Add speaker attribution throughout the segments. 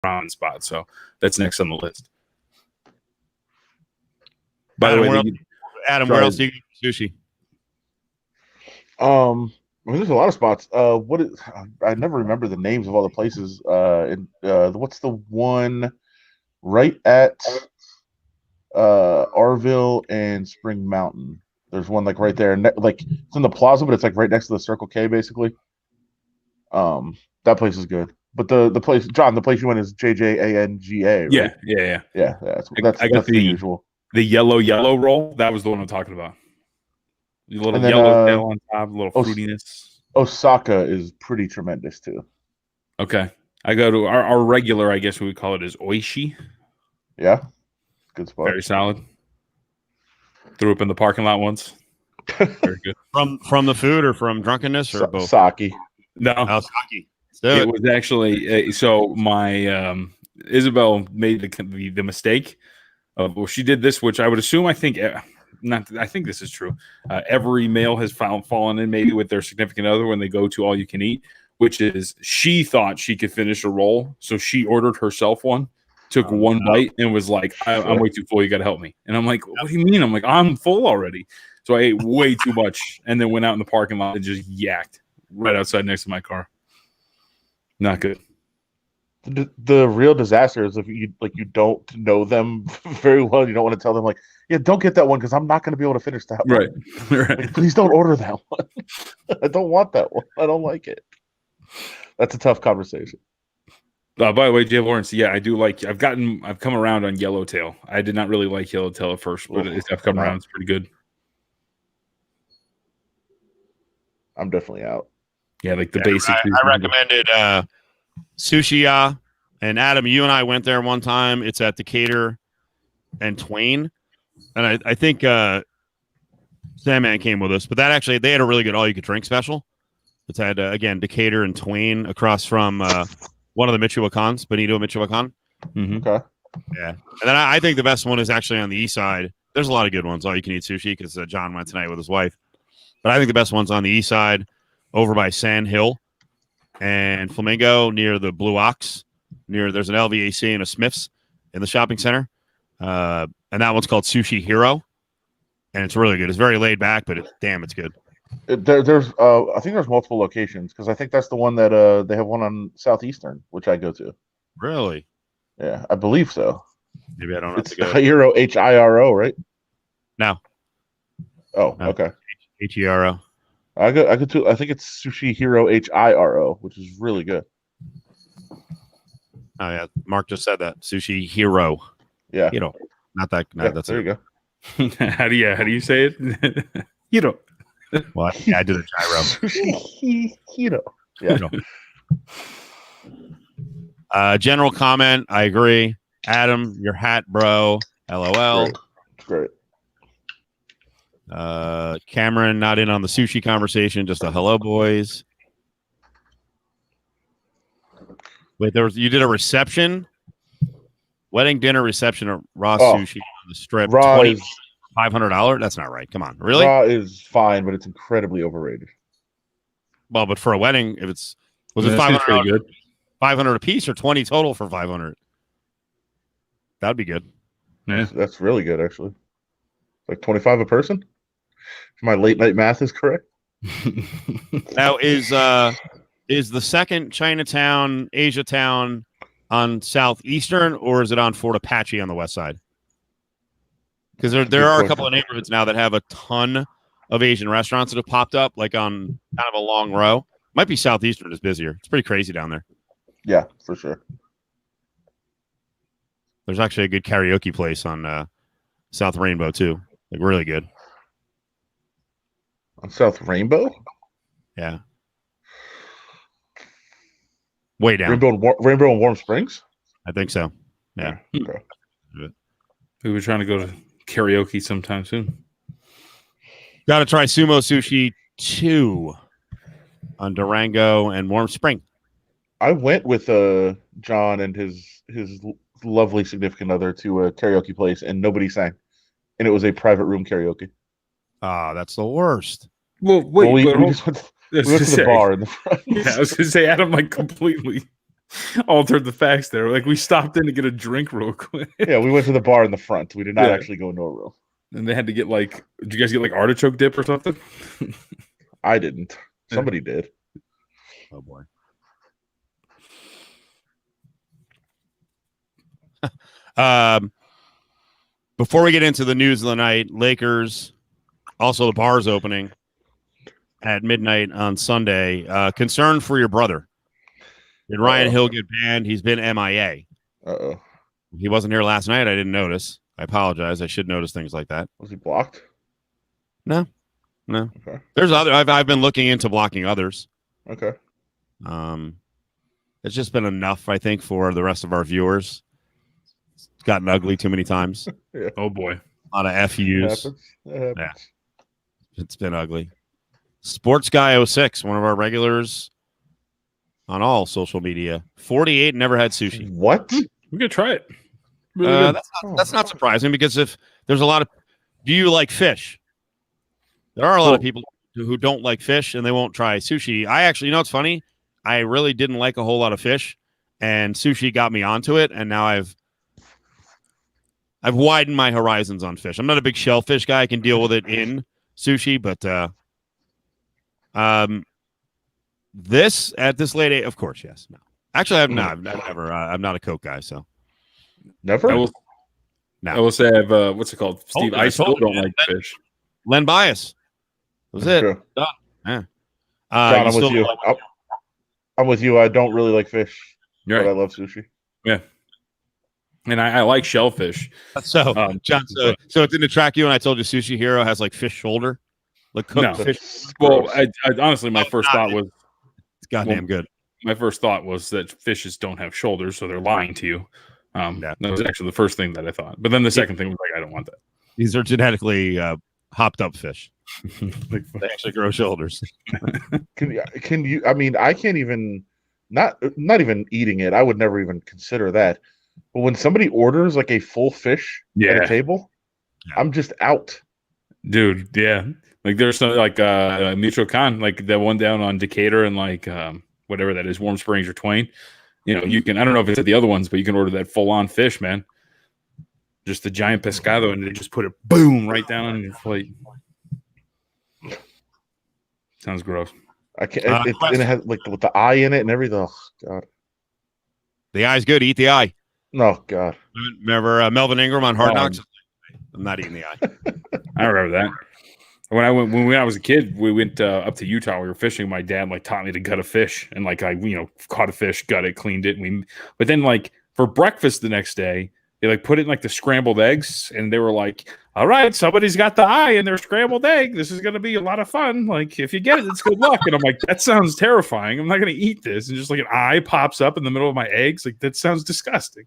Speaker 1: ramen spot. So that's next on the list. By the way,
Speaker 2: where else do you get sushi?
Speaker 3: There's a lot of spots. I never remember the names of all the places. What's the one right at Arville and Spring Mountain? There's one like right there, and like it's in the plaza, but it's like right next to the Circle K, basically. That place is good. But the place, John, the place you went is JJANGA, right?
Speaker 1: Yeah.
Speaker 3: That's
Speaker 1: got
Speaker 3: the usual.
Speaker 1: The yellow roll. That was the one I'm talking about. The little yellow tail on top, a little fruitiness.
Speaker 3: Osaka is pretty tremendous too.
Speaker 1: Okay, I go to our regular. I guess we would call it is Oishi.
Speaker 3: Yeah, good spot.
Speaker 1: Very solid. Threw up in the parking lot once. Very good.
Speaker 2: From the food or from drunkenness or both?
Speaker 3: Sake.
Speaker 1: No,
Speaker 2: sake.
Speaker 1: It was actually so my Isabel made the mistake of she did this, which I would assume I think this is true. Every male has fallen in maybe with their significant other when they go to all you can eat, which is she thought she could finish a roll, so she ordered herself one. Took one bite and was like, I'm way too full. You got to help me. And I'm like, what do you mean? I'm like, I'm full already. So I ate way too much and then went out in the parking lot and just yacked right outside next to my car. Not good.
Speaker 3: The real disaster is if you don't know them very well. You don't want to tell them like, yeah, don't get that one because I'm not going to be able to finish that one.
Speaker 1: Right.
Speaker 3: Like, please don't order that one. I don't want that one. I don't like it. That's a tough conversation.
Speaker 1: By the way, Jay Lawrence, yeah, I do like. I've come around on Yellowtail. I did not really like Yellowtail at first, but I've come around. It's pretty good.
Speaker 3: I'm definitely out.
Speaker 1: Yeah, like the basic.
Speaker 2: I recommended Sushi. And Adam, you and I went there one time. It's at Decatur and Twain, and I think Sandman came with us. But that actually, they had a really good all-you-could-drink special. It's had again Decatur and Twain across from. One of the Michoacans, Benito Michoacan.
Speaker 1: Mm-hmm.
Speaker 3: Okay.
Speaker 2: Yeah. And then I think the best one is actually on the east side. There's a lot of good ones, all you can eat sushi, because John went tonight with his wife. But I think the best one's on the east side, over by Sand Hill and Flamingo near the Blue Ox. There's an LVAC and a Smith's in the shopping center. And that one's called Sushi Hero. And it's really good. It's very laid back, but it's good.
Speaker 3: There's I think there's multiple locations because I think that's the one that they have one on Southeastern, which I go to.
Speaker 2: Really?
Speaker 3: Yeah, I believe so.
Speaker 2: Maybe I don't have
Speaker 3: it's
Speaker 2: to go.
Speaker 3: Hiro Hiro, right?
Speaker 2: No.
Speaker 3: Oh, no. Okay.
Speaker 2: Hero.
Speaker 3: I go to. I think it's Sushi Hero Hiro, which is really good.
Speaker 2: Oh yeah, Mark just said that Sushi Hero.
Speaker 3: Yeah.
Speaker 2: Not that. No, that's
Speaker 3: there. You
Speaker 1: go. How do you say it?
Speaker 2: Well, I did a gyro.
Speaker 3: Yeah.
Speaker 2: General comment. I agree. Adam, your hat, bro. LOL.
Speaker 3: Great.
Speaker 2: Cameron, not in on the sushi conversation. Just a hello, boys. Wait, you did a reception, wedding dinner reception at Raw Sushi on the Strip.
Speaker 3: Raw
Speaker 2: $500. That's not right. Come on, really?
Speaker 3: Raw is fine, but it's incredibly overrated.
Speaker 2: Well, but for a wedding, if was it $500? Good. $500 a piece or 20 total for $500? That'd be good.
Speaker 1: Yeah,
Speaker 3: that's really good actually. Like 25 a person. If my late night math is correct.
Speaker 2: Now is the second Chinatown, Asia Town on Southeastern, or is it on Fort Apache on the west side? Because there are a couple of neighborhoods now that have a ton of Asian restaurants that have popped up, like on kind of a long row. Might be Southeastern is busier. It's pretty crazy down there.
Speaker 3: Yeah, for sure.
Speaker 2: There's actually a good karaoke place on South Rainbow too. Like really good.
Speaker 3: On South Rainbow?
Speaker 2: Yeah. Way down.
Speaker 3: Rainbow and Warm Springs?
Speaker 2: I think so. Yeah.
Speaker 3: Okay.
Speaker 1: We were trying to go to karaoke sometime soon.
Speaker 2: Got to try Sumo Sushi 2 on Durango and Warm Spring.
Speaker 3: I went with John and his lovely significant other to a karaoke place, and nobody sang. And it was a private room karaoke.
Speaker 2: Ah, that's the worst.
Speaker 1: Well, wait,
Speaker 3: we just went to the bar in the front.
Speaker 1: Yeah, I was going to say, Adam, like completely. altered the facts there. Like we stopped in to get a drink real quick.
Speaker 3: Yeah, we went to the bar in the front. We did not actually go into a room.
Speaker 1: And they had to get like, did you guys get like artichoke dip or something?
Speaker 3: I didn't. Somebody did.
Speaker 2: Oh boy. Before we get into the news of the night, Lakers, also the bars opening at midnight on Sunday. Concern for your brother. Did Ryan Hill get banned? He's been MIA.
Speaker 3: Uh-oh.
Speaker 2: He wasn't here last night. I didn't notice. I apologize. I should notice things like that.
Speaker 3: Was he blocked?
Speaker 2: No.
Speaker 3: Okay.
Speaker 2: There's other. I've been looking into blocking others.
Speaker 3: Okay.
Speaker 2: It's just been enough, I think, for the rest of our viewers. It's gotten ugly too many times.
Speaker 3: Yeah.
Speaker 1: Oh boy.
Speaker 2: A lot of FUs.
Speaker 3: That happens.
Speaker 2: Yeah. It's been ugly. Sports Guy 06, one of our regulars on all social media. 48, never had sushi.
Speaker 3: What?
Speaker 1: We could try it. Really
Speaker 2: That's not surprising because if there's a lot of, do you like fish? There are a lot of people who don't like fish and they won't try sushi. I actually, you know, it's funny. I really didn't like a whole lot of fish, and sushi got me onto it, and now I've widened my horizons on fish. I'm not a big shellfish guy. I can deal with it in sushi, but this at this late age, of course, yes. No, actually, I'm never. I'm not a Coke guy, so
Speaker 3: Never?
Speaker 1: I will say I have what's it called, Steve? I still don't like fish.
Speaker 2: Len Bias. That was it.
Speaker 3: True.
Speaker 2: Done. Yeah.
Speaker 3: John, I'm with you. I'm with you. I don't really like fish,
Speaker 1: You're
Speaker 3: but I
Speaker 1: right.
Speaker 3: love sushi.
Speaker 1: Yeah. And I like shellfish.
Speaker 2: So, John, so it didn't attract you when I told you Sushi Hero has like fish shoulder? Like cooked
Speaker 1: No.
Speaker 2: fish.
Speaker 1: Well, I honestly, my first thought was
Speaker 2: It's goddamn good.
Speaker 1: my first thought was that fishes don't have shoulders, so they're lying to you.
Speaker 2: Yeah.
Speaker 1: That was actually the first thing that I thought. But then the second thing was like, I don't want that.
Speaker 2: These are genetically hopped up fish.
Speaker 1: Like,
Speaker 2: They actually grow shoulders.
Speaker 3: Can you? I mean, I can't even. Not even eating it. I would never even consider that. But when somebody orders like a full fish at
Speaker 1: Yeah.
Speaker 3: a table, I'm just out.
Speaker 1: dude, yeah. Like there's some like Michoacan, like that one down on Decatur and like whatever that is, Warm Springs or Twain. You know, you can, I don't know if it's at the other ones, but you can order that full on fish, man. Just the giant pescado, and they just put it boom right down on your plate. Sounds gross.
Speaker 3: I can't. And it has like with the eye in it and everything. Oh God.
Speaker 2: The eye's good. Eat the eye.
Speaker 3: No God.
Speaker 2: Remember Melvin Ingram on Hard Knocks? I'm not eating the eye.
Speaker 1: I remember that. When I was a kid, we went up to Utah. We were fishing. My dad like taught me to gut a fish, and like I caught a fish, gut it, cleaned it. But then like for breakfast the next day, they like put it in like the scrambled eggs, and they were like, "All right, somebody's got the eye in their scrambled egg. This is going to be a lot of fun. Like if you get it, it's good luck." And I'm like, "That sounds terrifying. I'm not going to eat this." And just like an eye pops up in the middle of my eggs, like that sounds disgusting.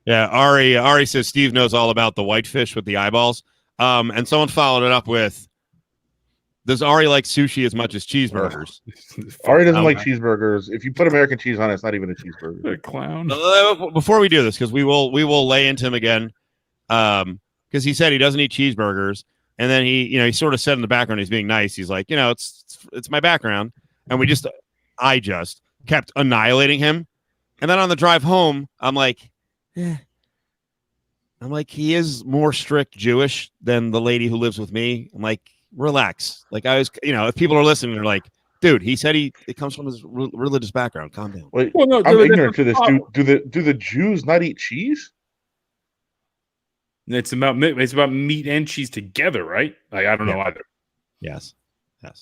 Speaker 2: Yeah, Ari says Steve knows all about the whitefish with the eyeballs. And someone followed it up with, does Ari like sushi as much as cheeseburgers?
Speaker 3: Ari doesn't like cheeseburgers. If you put American cheese on it, it's not even a cheeseburger.
Speaker 1: A clown.
Speaker 2: Before we do this, because we will lay into him again, because he said he doesn't eat cheeseburgers, and then he sort of said in the background he's being nice. He's like, it's my background, and I just kept annihilating him, and then on the drive home, I'm like, he is more strict Jewish than the lady who lives with me. I'm like, relax. Like I was, if people are listening, they're like, dude, he said it comes from his religious background. Calm down.
Speaker 3: Wait, well, no, I'm ignorant to this. Do the Jews not eat cheese?
Speaker 1: It's about meat and cheese together, right? Like I don't know either.
Speaker 2: Yes.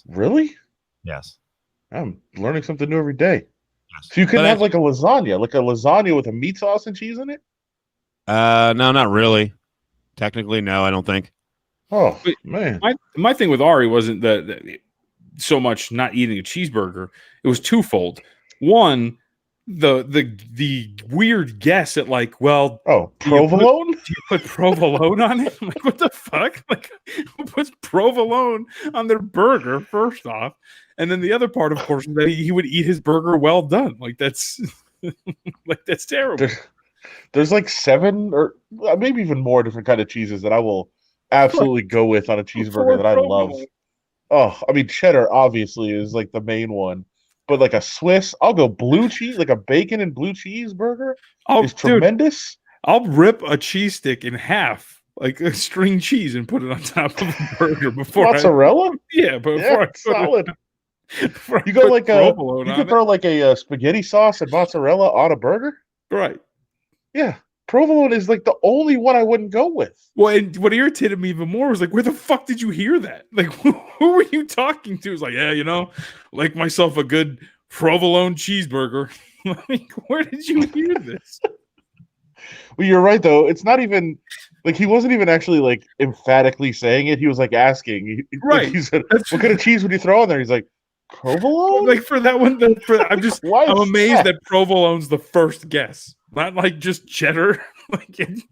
Speaker 3: Really?
Speaker 2: Yes.
Speaker 3: I'm learning something new every day.
Speaker 2: Yes.
Speaker 3: So you can have like a lasagna with a meat sauce and cheese in it?
Speaker 2: No, not really. Technically, no, I don't think.
Speaker 3: Oh man,
Speaker 1: my thing with Ari wasn't that so much not eating a cheeseburger. It was twofold. One, the weird guess at like, well,
Speaker 3: provolone?
Speaker 1: Do you put provolone on it? I'm like, what the fuck? Like, who puts provolone on their burger? First off, and then the other part, of course, is that he would eat his burger well done. Like that's that's terrible.
Speaker 3: There's like 7 or maybe even more different kind of cheeses that I will absolutely go with on a cheeseburger that I love. Oh, I mean, cheddar obviously is like the main one, But like a Swiss, I'll go blue cheese, like a bacon and blue cheese burger is
Speaker 1: Dude,
Speaker 3: tremendous.
Speaker 1: I'll rip a cheese stick in half, like a string cheese, and put it on top of a burger before
Speaker 3: Mozzarella?
Speaker 1: before I put
Speaker 3: solid.
Speaker 1: before
Speaker 3: You
Speaker 1: I
Speaker 3: go
Speaker 1: put
Speaker 3: like
Speaker 1: provolone
Speaker 3: you
Speaker 1: on
Speaker 3: could
Speaker 1: it.
Speaker 3: throw like a spaghetti sauce and mozzarella on a burger.
Speaker 1: Right.
Speaker 3: Yeah, provolone is like the only one I wouldn't go with.
Speaker 1: Well, and what irritated me even more was like, where the fuck did you hear that? Like, who were you talking to? It's like, yeah, like myself a good provolone cheeseburger. Like, where did you hear this?
Speaker 3: Well, you're right though. It's not even like he wasn't even actually like emphatically saying it. He was like asking.
Speaker 1: Right.
Speaker 3: Like, he said, "What kind of cheese would you throw on there?" He's like, "Provolone."
Speaker 1: Like for that one, I'm amazed that provolone's the first guess, not like just cheddar.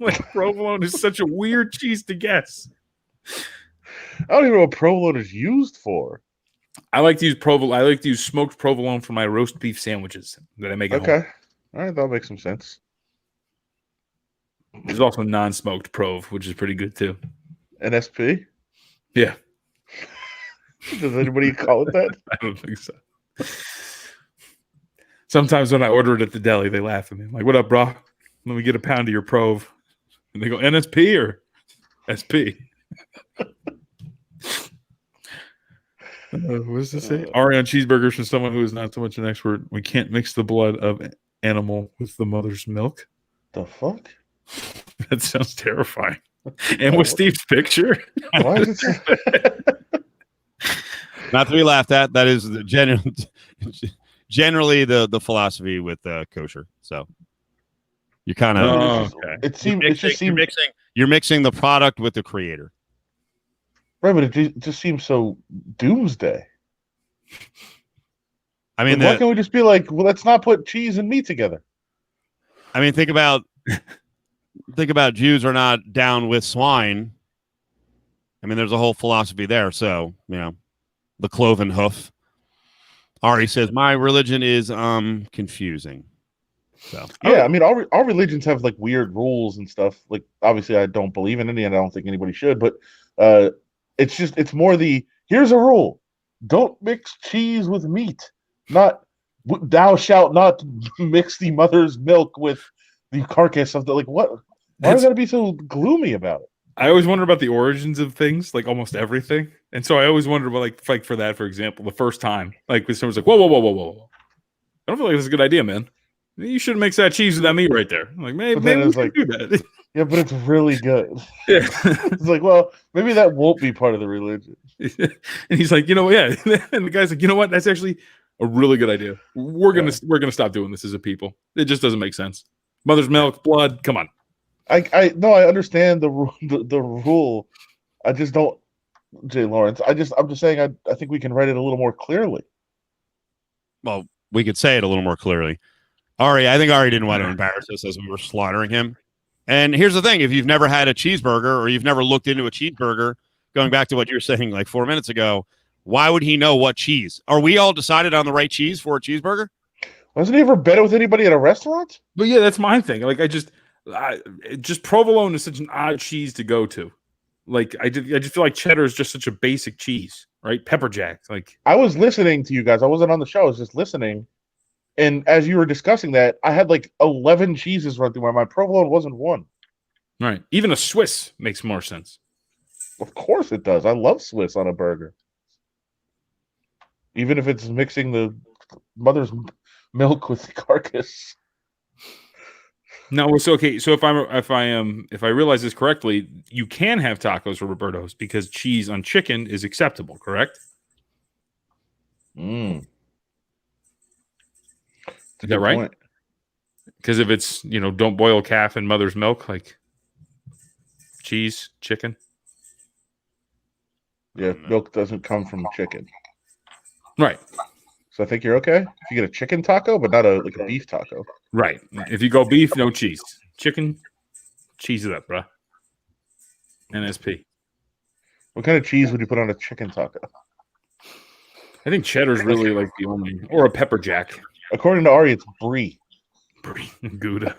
Speaker 1: like provolone is such a weird cheese to guess.
Speaker 3: I don't even know what provolone is used for.
Speaker 1: I like to use provolone. I like to use smoked provolone for my roast beef sandwiches that I make at home.
Speaker 3: Okay, all right, that'll make some sense.
Speaker 1: There's also non-smoked prov, which is pretty good too.
Speaker 3: NSP?
Speaker 1: Yeah.
Speaker 3: Does anybody call it that?
Speaker 1: I don't think so. Sometimes when I order it at the deli, they laugh at me. I'm like, what up, bro? Let me get a pound of your prov. And they go, NSP or SP? What does this say? Ari on cheeseburgers from someone who is not so much an expert. We can't mix the blood of animal with the mother's milk.
Speaker 3: The fuck?
Speaker 1: That sounds terrifying. And with Steve's picture.
Speaker 3: Why is it?
Speaker 2: Not to be laughed at. That is generally the philosophy with kosher. So you kind of you're mixing the product with the creator.
Speaker 3: Right, but it just seems so doomsday.
Speaker 2: I mean,
Speaker 3: why can't we just be like, well, let's not put cheese and meat together?
Speaker 2: I mean, think about Jews are not down with swine. I mean, there's a whole philosophy there. So, the cloven hoof. Ari says, my religion is confusing. So
Speaker 3: yeah, I mean, all religions have like weird rules and stuff. Like, obviously, I don't believe in any, and I don't think anybody should. But it's more here's a rule: don't mix cheese with meat. Not thou shalt not mix the mother's milk with the carcass of the what. Why is that be so gloomy about it?
Speaker 1: I always wonder about the origins of things, like almost everything, and so I always wonder about like for that, for example, the first time, like when someone's like, whoa, I don't feel like this is a good idea, man. You shouldn't mix that cheese with that meat right there. I'm like, maybe we should do that.
Speaker 3: Yeah, but it's really good.
Speaker 1: Yeah.
Speaker 3: It's like, well, maybe that won't be part of the religion.
Speaker 1: And he's like, yeah. And the guy's like, you know what? That's actually a really good idea. We're gonna stop doing this as a people. It just doesn't make sense. Mother's milk, blood. Come on.
Speaker 3: I understand the rule. I just don't, Jay Lawrence. I'm just saying I think we can write it a little more clearly.
Speaker 2: Well, we could say it a little more clearly. I think Ari didn't want to embarrass us as we were slaughtering him. And here's the thing: if you've never had a cheeseburger or you've never looked into a cheeseburger, going back to what you were saying like 4 minutes ago, why would he know what cheese? Are we all decided on the right cheese for a cheeseburger?
Speaker 3: Wasn't he ever bet with anybody at a restaurant?
Speaker 1: But yeah, that's my thing. Like just provolone is such an odd cheese to go to. Like I just feel like cheddar is just such a basic cheese, right? Pepper jack. Like
Speaker 3: I was listening to you guys. I wasn't on the show. I was just listening. And as you were discussing that, I had like 11 cheeses run through my mind. Provolone wasn't one.
Speaker 1: Right. Even a Swiss makes more sense.
Speaker 3: Of course it does. I love Swiss on a burger. Even if it's mixing the mother's milk with the carcass.
Speaker 1: No, it's okay. So if I realize this correctly, you can have tacos for Roberto's because cheese on chicken is acceptable, correct? Is that right? Because if it's, don't boil calf in mother's milk, like cheese, chicken.
Speaker 3: Yeah, milk doesn't come from chicken.
Speaker 1: Right.
Speaker 3: So I think you're okay if you get a chicken taco, but not a beef taco.
Speaker 1: Right. If you go beef, no cheese. Chicken, cheese it up, bro. NSP.
Speaker 3: What kind of cheese would you put on a chicken taco?
Speaker 1: I think cheddar's really like the only, or a pepper jack.
Speaker 3: According to Ari, it's brie.
Speaker 1: Brie, Gouda.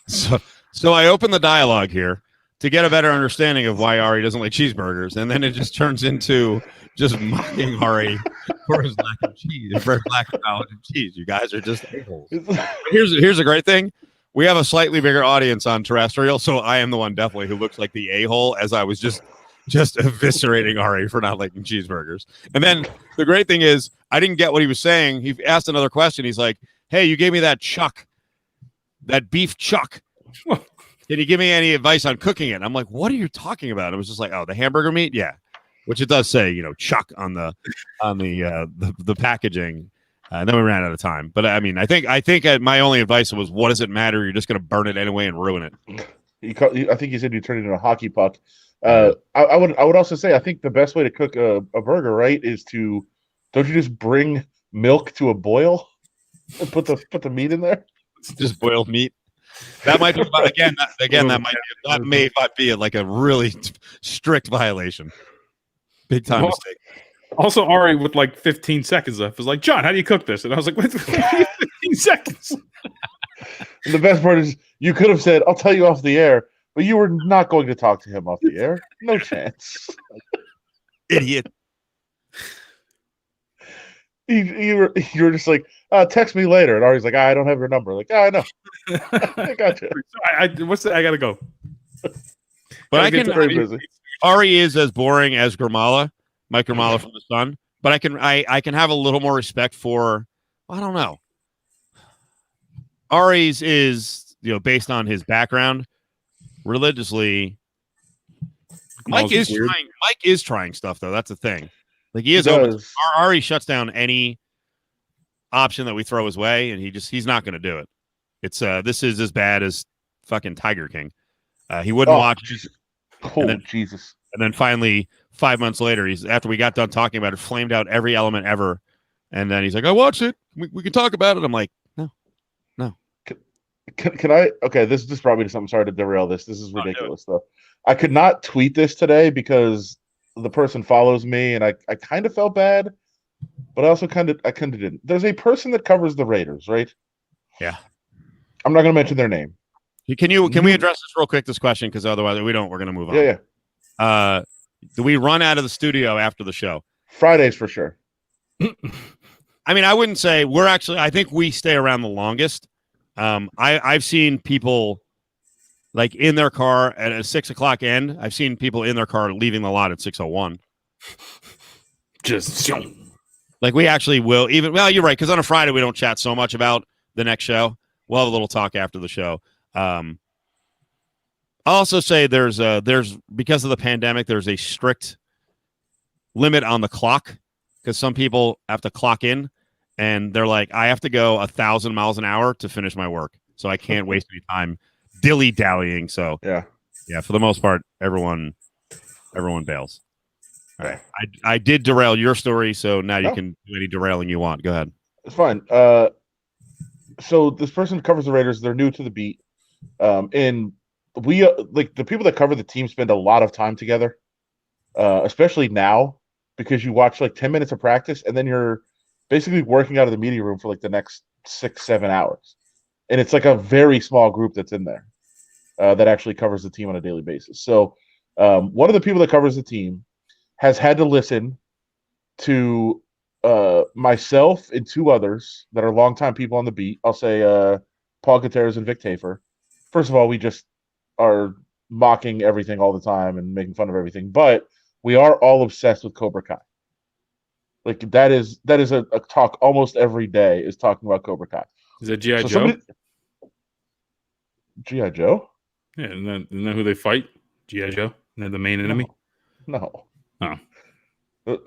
Speaker 2: So I open the dialogue here. to get a better understanding of why Ari doesn't like cheeseburgers, and then it just turns into just mocking Ari for his lack of cheese, for his lack of knowledge of cheese. You guys are just a-holes. Here's a great thing. We have a slightly bigger audience on terrestrial, so I am the one definitely who looks like the a-hole as I was just eviscerating Ari for not liking cheeseburgers. And then the great thing is I didn't get what he was saying. He asked another question. He's like, hey, you gave me that chuck, that beef chuck. Can you give me any advice on cooking it? I'm like, what are you talking about? It was just like, oh, the hamburger meat? Yeah. Which it does say, chuck on the packaging. And then we ran out of time. But I mean, I think my only advice was, what does it matter? You're just going to burn it anyway and ruin it.
Speaker 3: I think you said you turned it into a hockey puck. I would also say I think the best way to cook a burger, right, is don't you just bring milk to a boil and put the meat in there?
Speaker 2: Just boiled meat. That might be that may be like a really strict violation. Big time mistake.
Speaker 1: Also, Ari with like 15 seconds left was like, John, how do you cook this? And I was like, what, 15 seconds?
Speaker 3: And the best part is you could have said, I'll tell you off the air, but you were not going to talk to him off the air. No chance.
Speaker 2: Idiot.
Speaker 3: You were just like, text me later. And Ari's like, I don't have your number. Like, I know. I got you.
Speaker 1: I got to go.
Speaker 2: But Ari is as boring as Grimala, Mike Grimala from The Sun. But I can have a little more respect for, I don't know. Ari's is, based on his background, religiously. Mike is trying stuff, though. That's the thing. Like he is open. Ari shuts down any option that we throw his way, and he's not going to do it. It's this is as bad as fucking Tiger King. He wouldn't watch.
Speaker 3: Jesus. Jesus!
Speaker 2: And then finally, 5 months later, after we got done talking about it, flamed out every element ever, and then he's like, "I watched it. We can talk about it." I'm like, no.
Speaker 3: Can I? Okay, this brought me to something. Sorry to derail this. This is ridiculous, though. I could not tweet this today because the person follows me, and I kind of felt bad, but I also kind of didn't. There's a person that covers the Raiders, right?
Speaker 2: Yeah.
Speaker 3: I'm not going to mention their name.
Speaker 2: Can we address this real quick? This question, because otherwise we're going to move on.
Speaker 3: Yeah.
Speaker 2: Do we run out of the studio after the show?
Speaker 3: Fridays for sure.
Speaker 2: I mean, I wouldn't say I think we stay around the longest. I've seen people like in their car at a 6:00 end. I've seen people in their car leaving the lot at 6:01.
Speaker 1: Just
Speaker 2: like we actually will even. Well, you're right, because on a Friday we don't chat so much about the next show. We'll have a little talk after the show. I'll also say there's because of the pandemic, there's a strict limit on the clock because some people have to clock in and they're like, I have to go 1,000 miles an hour to finish my work, so I can't waste any time dilly dallying. So yeah, for the most part, everyone bails. All right, I did derail your story, so now you can do any derailing you want. Go ahead.
Speaker 3: It's fine. So this person covers the Raiders. They're new to the beat. And we like the people that cover the team spend a lot of time together, especially now because you watch like 10 minutes of practice and then you're basically working out of the media room for like the next 6-7 hours. And it's like a very small group that's in there that actually covers the team on a daily basis. So one of the people that covers the team has had to listen to myself and two others that are longtime people on the beat. I'll say Paul Gutierrez and Vic Tafer. First of all, we just are mocking everything all the time and making fun of everything, but we are all obsessed with Cobra Kai. Like that is a talk almost every day is talking about Cobra Kai.
Speaker 1: Is that G.I. Joe?
Speaker 3: G.I. Joe?
Speaker 1: Yeah, isn't that who they fight? G.I. Joe? Isn't that the main enemy?
Speaker 3: No.
Speaker 1: Oh.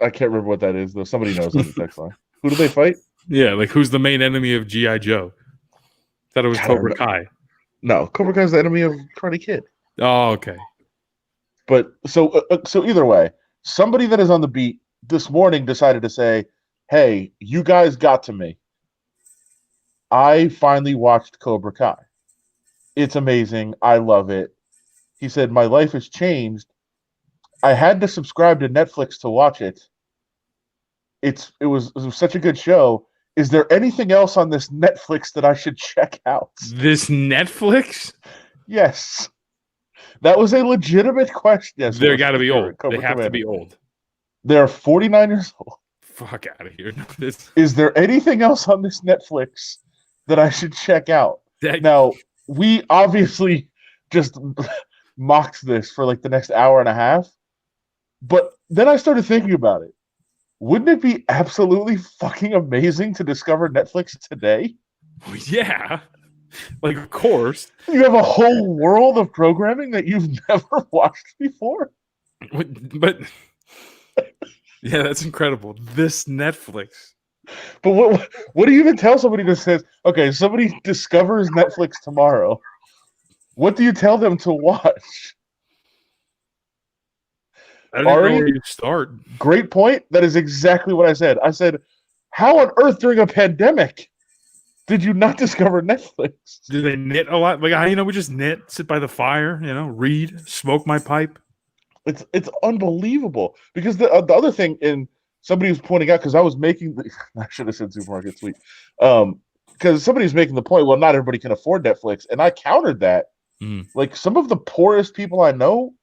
Speaker 3: I can't remember what that is, though. Somebody knows on the text line. Who do they fight?
Speaker 1: Yeah, like who's the main enemy of G.I. Joe? Thought it was Cobra Kai.
Speaker 3: No, Cobra Kai is the enemy of Karate Kid.
Speaker 1: Oh, okay.
Speaker 3: But so either way, somebody that is on the beat this morning decided to say, hey, you guys got to me. I finally watched Cobra Kai. It's amazing. I love it. He said, my life has changed. I had to subscribe to Netflix to watch it. It was such a good show. Is there anything else on this Netflix that I should check out?
Speaker 1: This Netflix?
Speaker 3: Yes. That was a legitimate question. Yes,
Speaker 1: They got to be old.
Speaker 3: Cobra
Speaker 1: They have
Speaker 3: Commander.
Speaker 1: to be old.
Speaker 3: They're 49 years old.
Speaker 1: Fuck out of here.
Speaker 3: Is there anything else on this Netflix that I should check out? Now, we obviously just mocked this for like the next hour and a half, but then I started thinking about it. Wouldn't it be absolutely fucking amazing to discover Netflix today?
Speaker 1: Yeah. Like, of course.
Speaker 3: You have a whole world of programming that you've never watched before.
Speaker 1: But yeah, that's incredible. This Netflix.
Speaker 3: But what do you even tell somebody that says, okay, somebody discovers Netflix tomorrow? What do you tell them to watch?
Speaker 1: I don't know where you start.
Speaker 3: Great point. That is exactly what I said. I said, how on earth during a pandemic did you not discover Netflix?
Speaker 1: Do they knit a lot? Like, we just knit, sit by the fire, read, smoke my pipe.
Speaker 3: It's unbelievable. Because the other thing, and somebody was pointing out, because I was making I should have said supermarket suite. Because somebody was making the point, well, not everybody can afford Netflix. And I countered that. Like, some of the poorest people I know,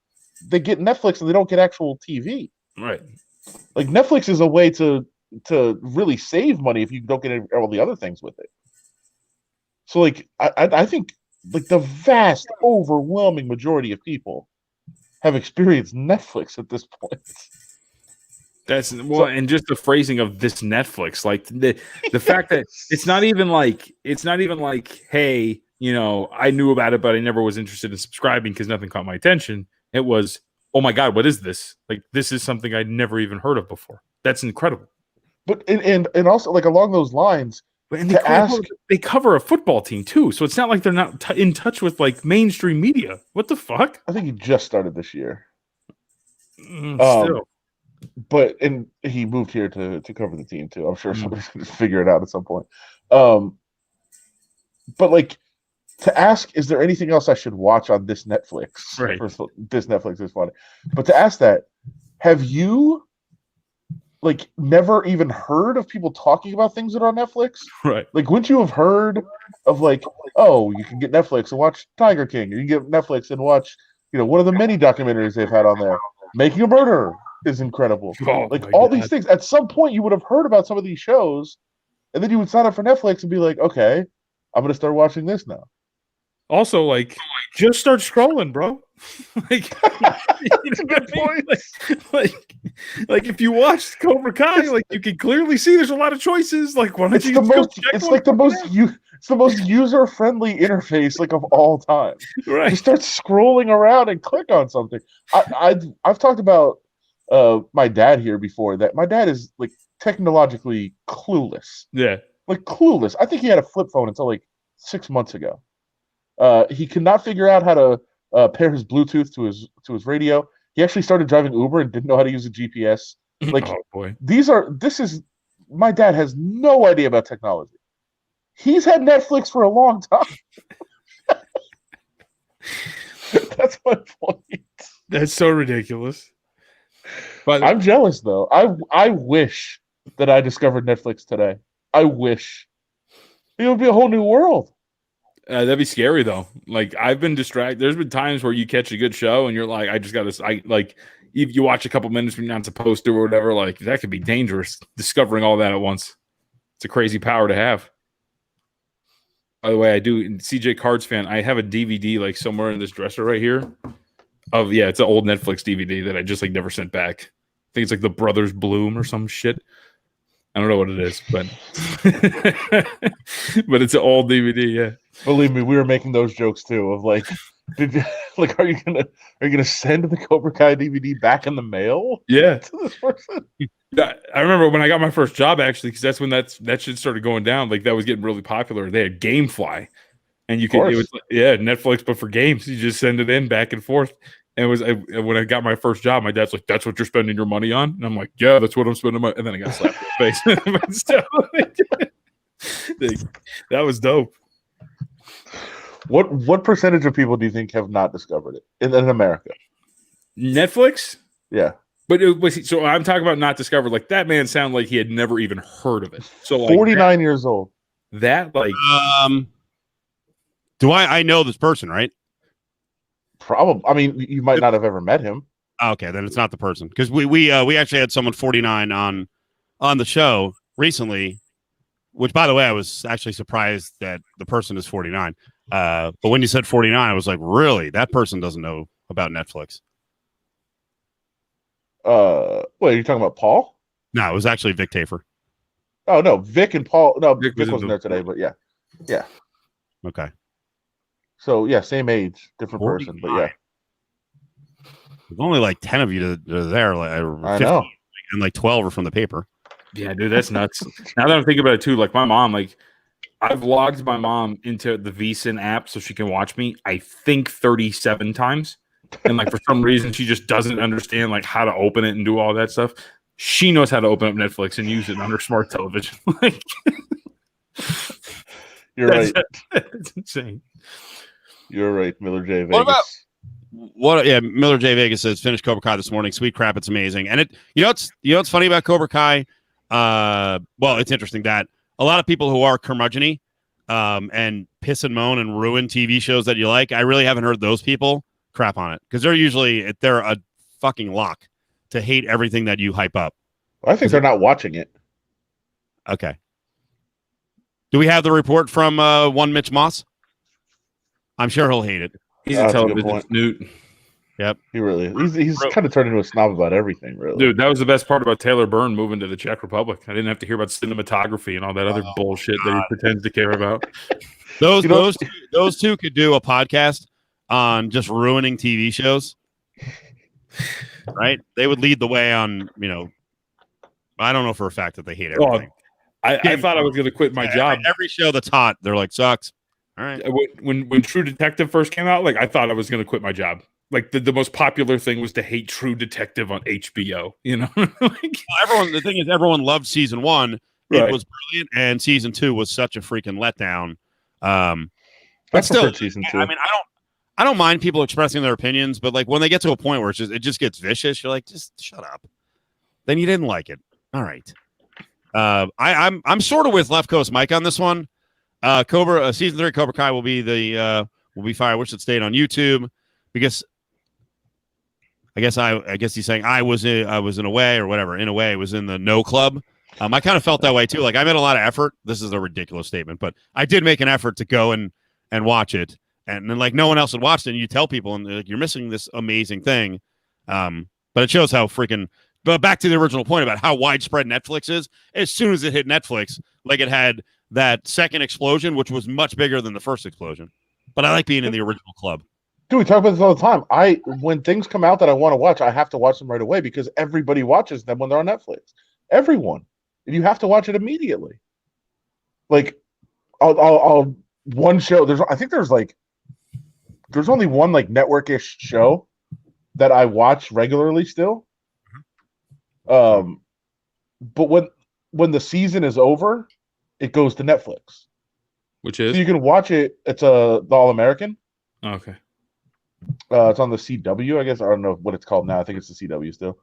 Speaker 3: they get Netflix and they don't get actual TV.
Speaker 1: Right.
Speaker 3: Like, Netflix is a way to really save money if you don't get all the other things with it. So, like, I think, like, the vast, overwhelming majority of people have experienced Netflix at this point.
Speaker 1: And just the phrasing of this Netflix, like the fact that it's not even like, hey, I knew about it, but I never was interested in subscribing because nothing caught my attention. It was, oh my God, what is this? Like, this is something I'd never even heard of before. That's incredible.
Speaker 3: But and also, like, along those lines,
Speaker 1: and they cover a football team too, so it's not like they're not in touch with like mainstream media. What the fuck?
Speaker 3: I think he just started this year.
Speaker 1: Still.
Speaker 3: But he moved here to cover the team too. I'm sure somebody's going to figure it out at some point. But like, to ask, is there anything else I should watch on this Netflix?
Speaker 1: Right.
Speaker 3: First of all, this Netflix is funny. But to ask that, have you like never even heard of people talking about things that are on Netflix?
Speaker 1: Right.
Speaker 3: Like, wouldn't you have heard of like, oh, you can get Netflix and watch Tiger King, or you can get Netflix and watch, one of the many documentaries they've had on there. Making a Murderer is incredible. Like, all these things. At some point, you would have heard about some of these shows, and then you would sign up for Netflix and be like, okay, I'm going to start watching this now.
Speaker 1: Also, like, just start scrolling, bro. Like,
Speaker 3: that's a good point.
Speaker 1: Like, if you watch Cobra Kai, like, you can clearly see there's a lot of choices. Like, why don't you?
Speaker 3: It's the most user-friendly interface, like, of all time.
Speaker 1: Right.
Speaker 3: You start scrolling around and click on something. I've talked about my dad here before. That my dad is like technologically clueless.
Speaker 1: Yeah.
Speaker 3: Like, clueless. I think he had a flip phone until like 6 months ago. He could not figure out how to pair his Bluetooth to his radio. He actually started driving Uber and didn't know how to use a GPS. Like,
Speaker 1: oh boy,
Speaker 3: my dad has no idea about technology. He's had Netflix for a long time. That's my point.
Speaker 1: That's so ridiculous. But
Speaker 3: I'm jealous though. I wish that I discovered Netflix today. I wish. It would be a whole new world.
Speaker 1: That'd be scary though. Like, I've been distracted. There's been times where you catch a good show and you're like, I just got this. If you watch a couple minutes when you're not supposed to or whatever, like, that could be dangerous. Discovering all that at once. It's a crazy power to have. By the way, I do, CJ Cards fan, I have a DVD like somewhere in this dresser right here. It's an old Netflix DVD that I just like never sent back. I think it's like The Brothers Bloom or some shit. I don't know what it is, but but it's an old DVD, yeah.
Speaker 3: Believe me, we were making those jokes too. Of like, are you gonna send the Cobra Kai DVD back in the mail?
Speaker 1: Yeah.
Speaker 3: To this person?
Speaker 1: Yeah, I remember when I got my first job actually, because that's when that shit started going down. Like, that was getting really popular. They had GameFly, and it was Netflix, but for games, you just send it in back and forth. And it was when I got my first job, my dad's like, "That's what you're spending your money on," and I'm like, "Yeah, that's what I'm spending my." And then I got slapped in the face. That was dope.
Speaker 3: What percentage of people do you think have not discovered it in America?
Speaker 1: Netflix?
Speaker 3: Yeah.
Speaker 1: But so I'm talking about not discovered. Like, that man sounded like he had never even heard of it. So, like,
Speaker 3: 49 years old.
Speaker 1: That, like,
Speaker 2: do I know this person, right?
Speaker 3: Probably. I mean, you might not have ever met him.
Speaker 2: Okay, then it's not the person because we actually had someone 49 on the show recently, which by the way I was actually surprised that the person is 49. But when you said 49, I was like, really? That person doesn't know about Netflix.
Speaker 3: What are you talking about, Paul?
Speaker 2: No, it was actually Vic Tafer.
Speaker 3: Oh no, Vic and Paul. No, Vic
Speaker 1: was
Speaker 3: wasn't there today, but yeah.
Speaker 2: Okay.
Speaker 3: So yeah, same age, different
Speaker 2: 49.
Speaker 3: person, but yeah.
Speaker 2: There's only like 10 of you that are there, like
Speaker 3: I
Speaker 2: 15,
Speaker 3: know.
Speaker 2: and like 12 are from the paper.
Speaker 1: Yeah, dude, that's nuts. Now that I'm thinking about it too, like my mom, like I've logged my mom into the VSiN app so she can watch me, I think 37 times. And like for some reason she just doesn't understand like how to open it and do all that stuff. She knows how to open up Netflix and use it on her smart television. Like
Speaker 3: You're right.
Speaker 1: That's insane.
Speaker 3: You're right, Miller J. Vegas.
Speaker 2: Miller J. Vegas says finished Cobra Kai this morning. Sweet crap, it's amazing. And it what's funny about Cobra Kai? Well, it's interesting that a lot of people who are curmudgeon-y and piss and moan and ruin TV shows that you like, I really haven't heard those people crap on it because they're a fucking lock to hate everything that you hype up.
Speaker 3: I think they're not watching it.
Speaker 2: Okay. Do we have the report from one Mitch Moss? I'm sure he'll hate it.
Speaker 1: He's a television snoot.
Speaker 2: Yep.
Speaker 3: He really is. He's kind of turned into a snob about everything, really.
Speaker 1: Dude, that was the best part about Taylor Byrne moving to the Czech Republic. I didn't have to hear about cinematography and all that other bullshit that he pretends to care about.
Speaker 2: Those two could do a podcast on just ruining TV shows. Right? They would lead the way on, I don't know for a fact that they hate everything.
Speaker 1: I thought I was going to quit my job.
Speaker 2: Every show that's hot, they're like, sucks. All right.
Speaker 1: When True Detective first came out, like I thought I was going to quit my job. Like the most popular thing was to hate True Detective on HBO.
Speaker 2: The thing is, everyone loved season 1. Right. It was brilliant, and season 2 was such a freaking letdown. But still,
Speaker 3: season 2.
Speaker 2: I mean, I don't mind people expressing their opinions, but like when they get to a point where it just gets vicious, you're like, just shut up. Then you didn't like it. All right. I'm sort of with Left Coast Mike on this one. Season 3 Cobra Kai will be fire. I wish it stayed on YouTube because I guess he's saying I was in a way or whatever. In a way, was in the no club. I kind of felt that way too. Like I made a lot of effort. This is a ridiculous statement, but I did make an effort to go and watch it, and then like no one else had watched it. And you tell people, and like, you're missing this amazing thing. But it shows how freaking. But back to the original point about how widespread Netflix is. As soon as it hit Netflix, like it had that second explosion, which was much bigger than the first explosion. But I like being in the original club.
Speaker 3: Dude, we talk about this all the time. When things come out that I want to watch, I have to watch them right away because everybody watches them when they're on Netflix. Everyone, and you have to watch it immediately. Like, I'll one show. There's only one like network-ish show that I watch regularly still. But when the season is over, it goes to Netflix.
Speaker 1: Which is?
Speaker 3: So you can watch it. It's the All-American.
Speaker 1: Oh, okay.
Speaker 3: It's on the CW, I guess. I don't know what it's called now. I think it's the CW still.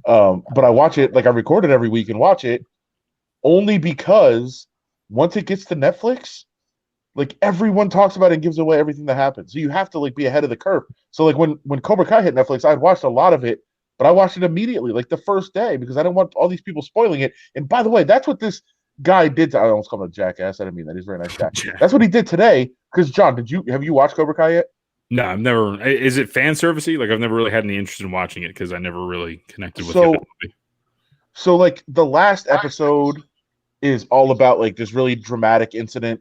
Speaker 3: But I watch it, like I record it every week and watch it only because once it gets to Netflix, like everyone talks about it and gives away everything that happens. So you have to like be ahead of the curve. So like when Cobra Kai hit Netflix, I'd watched a lot of it, but I watched it immediately, like the first day, because I didn't want all these people spoiling it. And by the way, that's what this guy did. I almost called him a jackass. I didn't mean that. He's a very nice guy. That's what he did today. Because John, have you watched Cobra Kai yet?
Speaker 1: No, I've never. Is it fan servicey? Like I've never really had any interest in watching it because I never really connected with it.
Speaker 3: So like the last episode is all about like this really dramatic incident,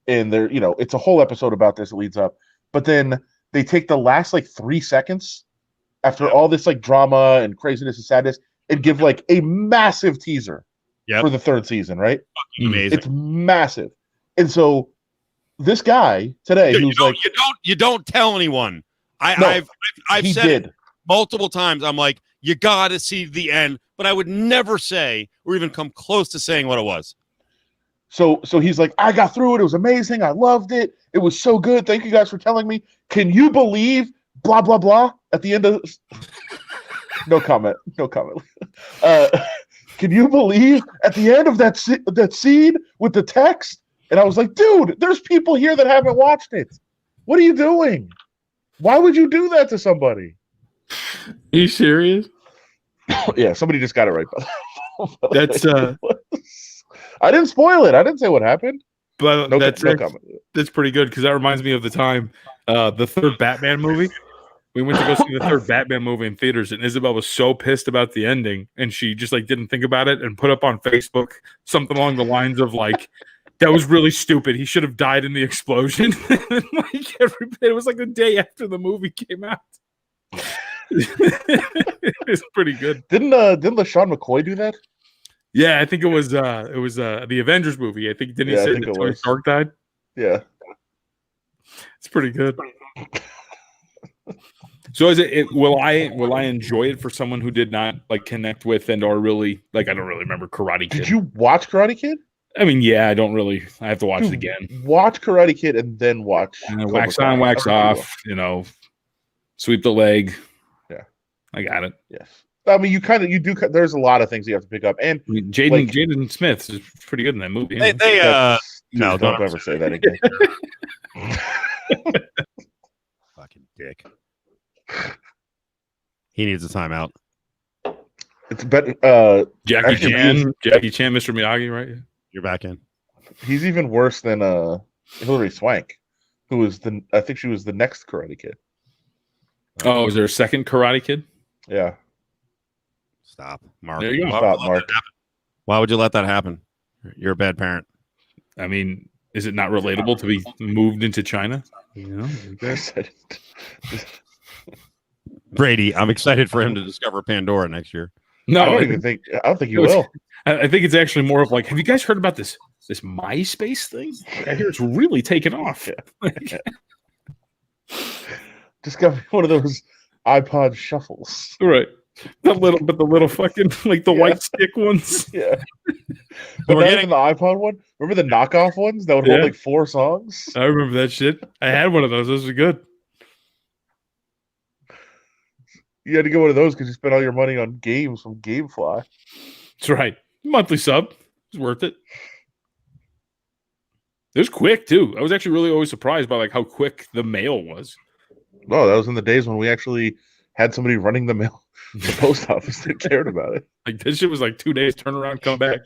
Speaker 3: and there, it's a whole episode about this. It leads up, but then they take the last like 3 seconds after all this like drama and craziness and sadness and give like a massive teaser for the third season. Right?
Speaker 2: Amazing.
Speaker 3: It's massive, and so. This guy today,
Speaker 2: who's like, you don't tell anyone. I've said it multiple times. I'm like, you got to see the end, but I would never say or even come close to saying what it was.
Speaker 3: So he's like, I got through it. It was amazing. I loved it. It was so good. Thank you guys for telling me. Can you believe blah blah blah at the end of? No comment. Can you believe at the end of that scene with the text? And I was like, dude, there's people here that haven't watched it. What are you doing? Why would you do that to somebody?
Speaker 1: Are you serious?
Speaker 3: Yeah, somebody just got it right.
Speaker 1: That's
Speaker 3: I didn't spoil it. I didn't say what happened.
Speaker 1: but
Speaker 3: No,
Speaker 1: that's
Speaker 3: no comment.
Speaker 1: that's pretty good because that reminds me of the time the third Batman movie. We went to go see the third Batman movie in theaters, and Isabel was so pissed about the ending, and she just like didn't think about it and put up on Facebook something along the lines of like, "That was really stupid. He should have died in the explosion." And, like it was like the day after the movie came out. It's pretty good.
Speaker 3: Didn't LaShawn McCoy do that?
Speaker 1: Yeah, I think it was the Avengers movie. I think didn't he say that Tony Stark died?
Speaker 3: Yeah,
Speaker 1: it's pretty good. So is it will I enjoy it for someone who did not like connect with and or really like I don't really remember Karate Kid.
Speaker 3: Did you watch Karate Kid?
Speaker 1: I mean, yeah, I don't really. I have to watch it again.
Speaker 3: Watch Karate Kid and then watch
Speaker 1: wax on, wax off. You know, sweep the leg.
Speaker 3: Yeah,
Speaker 1: I got it.
Speaker 3: Yes, I mean you do. There's a lot of things you have to pick up, and
Speaker 1: I mean, Jaden Smith is pretty good in that movie.
Speaker 2: No,
Speaker 3: don't ever say that again.
Speaker 2: Fucking dick. He needs a timeout.
Speaker 3: It's better.
Speaker 1: Jackie Chan, Mr. Miyagi, right?
Speaker 2: You're back in.
Speaker 3: He's even worse than Hilary Swank, who was I think she was the next Karate Kid.
Speaker 1: Oh, is there a second Karate Kid?
Speaker 3: Yeah.
Speaker 2: Stop, Mark.
Speaker 1: There you go.
Speaker 3: Stop, Mark.
Speaker 2: Why would you let that happen? You're a bad parent.
Speaker 1: I mean, is it not relatable to be moved into China? You know,
Speaker 2: Brady, I'm excited for him to discover Pandora next year.
Speaker 3: No, I don't think he will.
Speaker 1: I think it's actually more of like, have you guys heard about this MySpace thing? I hear it's really taken off.
Speaker 3: Just got one of those iPod shuffles.
Speaker 1: Right. The little fucking like the white stick ones.
Speaker 3: Yeah. But we're getting the iPod one. Remember the knockoff ones that would hold like 4 songs?
Speaker 1: I remember that shit. I had one of those. Those were good.
Speaker 3: You had to get one of those because you spent all your money on games from GameFly.
Speaker 1: That's right. Monthly sub. It's worth it. It was quick too. I was actually really always surprised by like how quick the mail was.
Speaker 3: Oh, that was in the days when we actually had somebody running the mail, the post office that cared about it.
Speaker 1: Like this shit was like 2 days, turn around, come back.